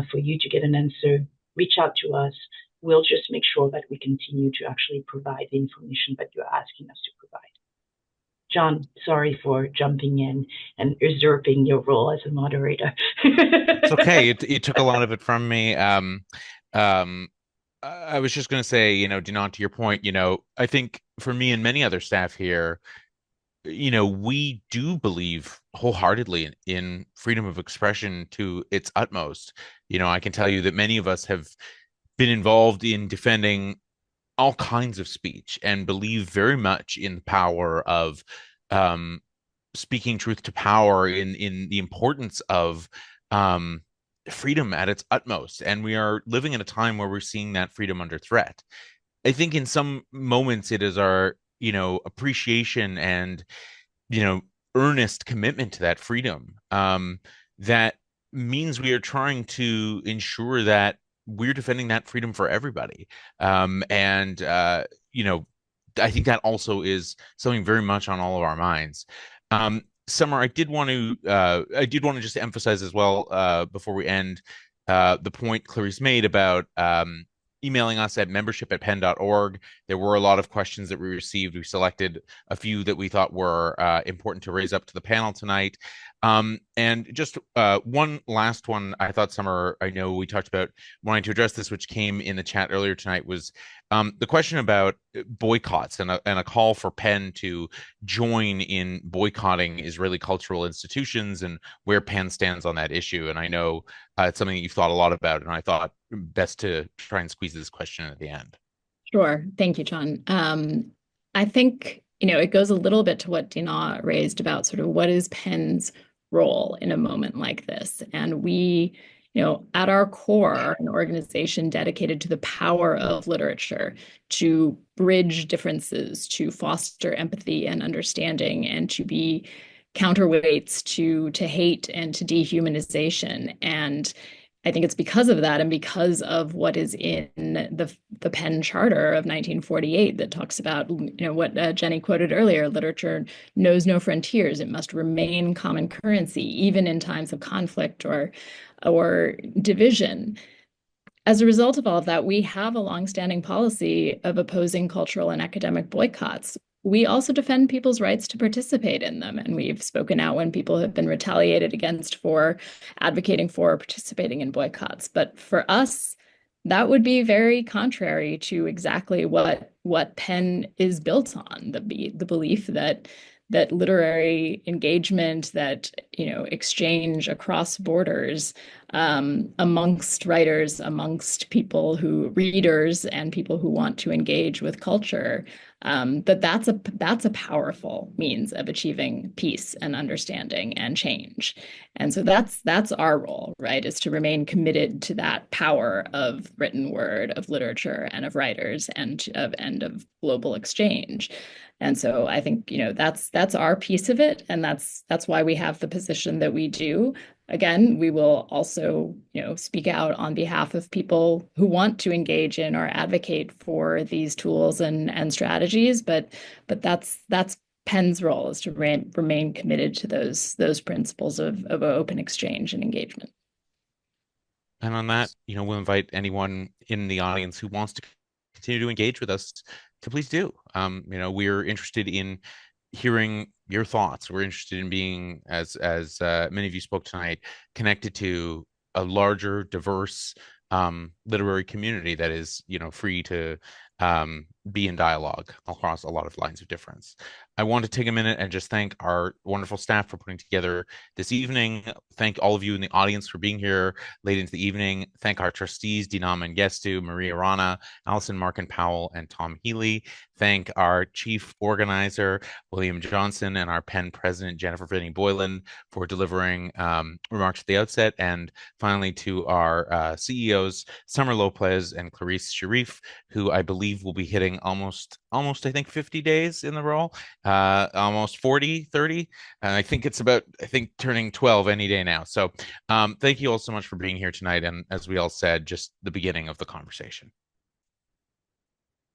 for you to get an answer. Reach out to us. We'll just make sure that we continue to actually provide the information that you're asking us to provide. John, sorry for jumping in and usurping your role as a moderator. It's okay. You took a lot of it from me. I was just going to say, Dinaw, to your point, I think for me and many other staff here, we do believe wholeheartedly in freedom of expression to its utmost. I can tell you that many of us have been involved in defending all kinds of speech and believe very much in the power of speaking truth to power, in the importance of freedom at its utmost. And we are living in a time where we're seeing that freedom under threat. I think in some moments it is our appreciation and earnest commitment to that freedom that means we are trying to ensure that we're defending that freedom for everybody. I think that also is something very much on all of our minds. Summer, I did want to just emphasize as well before we end the point Clarisse made about emailing us at membership@pen.org. There were a lot of questions that we received. We selected a few that we thought were important to raise up to the panel tonight. And just one last one, I thought, Summer, I know we talked about wanting to address this, which came in the chat earlier tonight, was the question about boycotts and a call for PEN to join in boycotting Israeli cultural institutions and where PEN stands on that issue. And I know it's something that you've thought a lot about, and I thought best to try and squeeze this question at the end. Sure. Thank you, John. I think, it goes a little bit to what Dinaw raised about sort of what is PEN's role in a moment like this. And we, at our core, an organization dedicated to the power of literature, to bridge differences, to foster empathy and understanding, and to be counterweights to hate and to dehumanization. And I think it's because of that and because of what is in the PEN Charter of 1948 that talks about, what Jenny quoted earlier, literature knows no frontiers. It must remain common currency, even in times of conflict or division. As a result of all of that, we have a longstanding policy of opposing cultural and academic boycotts. We also defend people's rights to participate in them, and we've spoken out when people have been retaliated against for advocating for or participating in boycotts. But for us, that would be very contrary to exactly what PEN is built on, the belief that literary engagement, that exchange across borders amongst writers, amongst readers, and people who want to engage with culture that's a powerful means of achieving peace and understanding and change. And so that's our role, right? Is to remain committed to that power of written word, of literature, and of writers, and of global exchange. And so I think, that's our piece of it, and that's why we have the position that we do. Again, we will also, speak out on behalf of people who want to engage in or advocate for these tools and strategies, but that's Penn's role, is to remain committed to those principles of open exchange and engagement. And on that, we'll invite anyone in the audience who wants to continue to engage with us to please do. We're interested in hearing your thoughts. We're interested in being, as many of you spoke tonight, connected to a larger, diverse literary community that is, free to be in dialogue across a lot of lines of difference. I want to take a minute and just thank our wonderful staff for putting together this evening. Thank all of you in the audience for being here late into the evening. Thank our trustees, Dinaw, Mengestu, Maria Arana, Allison, Markin, Powell, and Tom Healy. Thank our chief organizer, William Johnson, and our Penn president, Jennifer Finney Boylan, for delivering remarks at the outset. And finally, to our CEOs, Summer Lopez and Clarisse Shariyf, who I believe will be hitting almost I think 50 days in the role, almost 40, 30. I think it's about, turning 12 any day now. So thank you all so much for being here tonight. And as we all said, just the beginning of the conversation.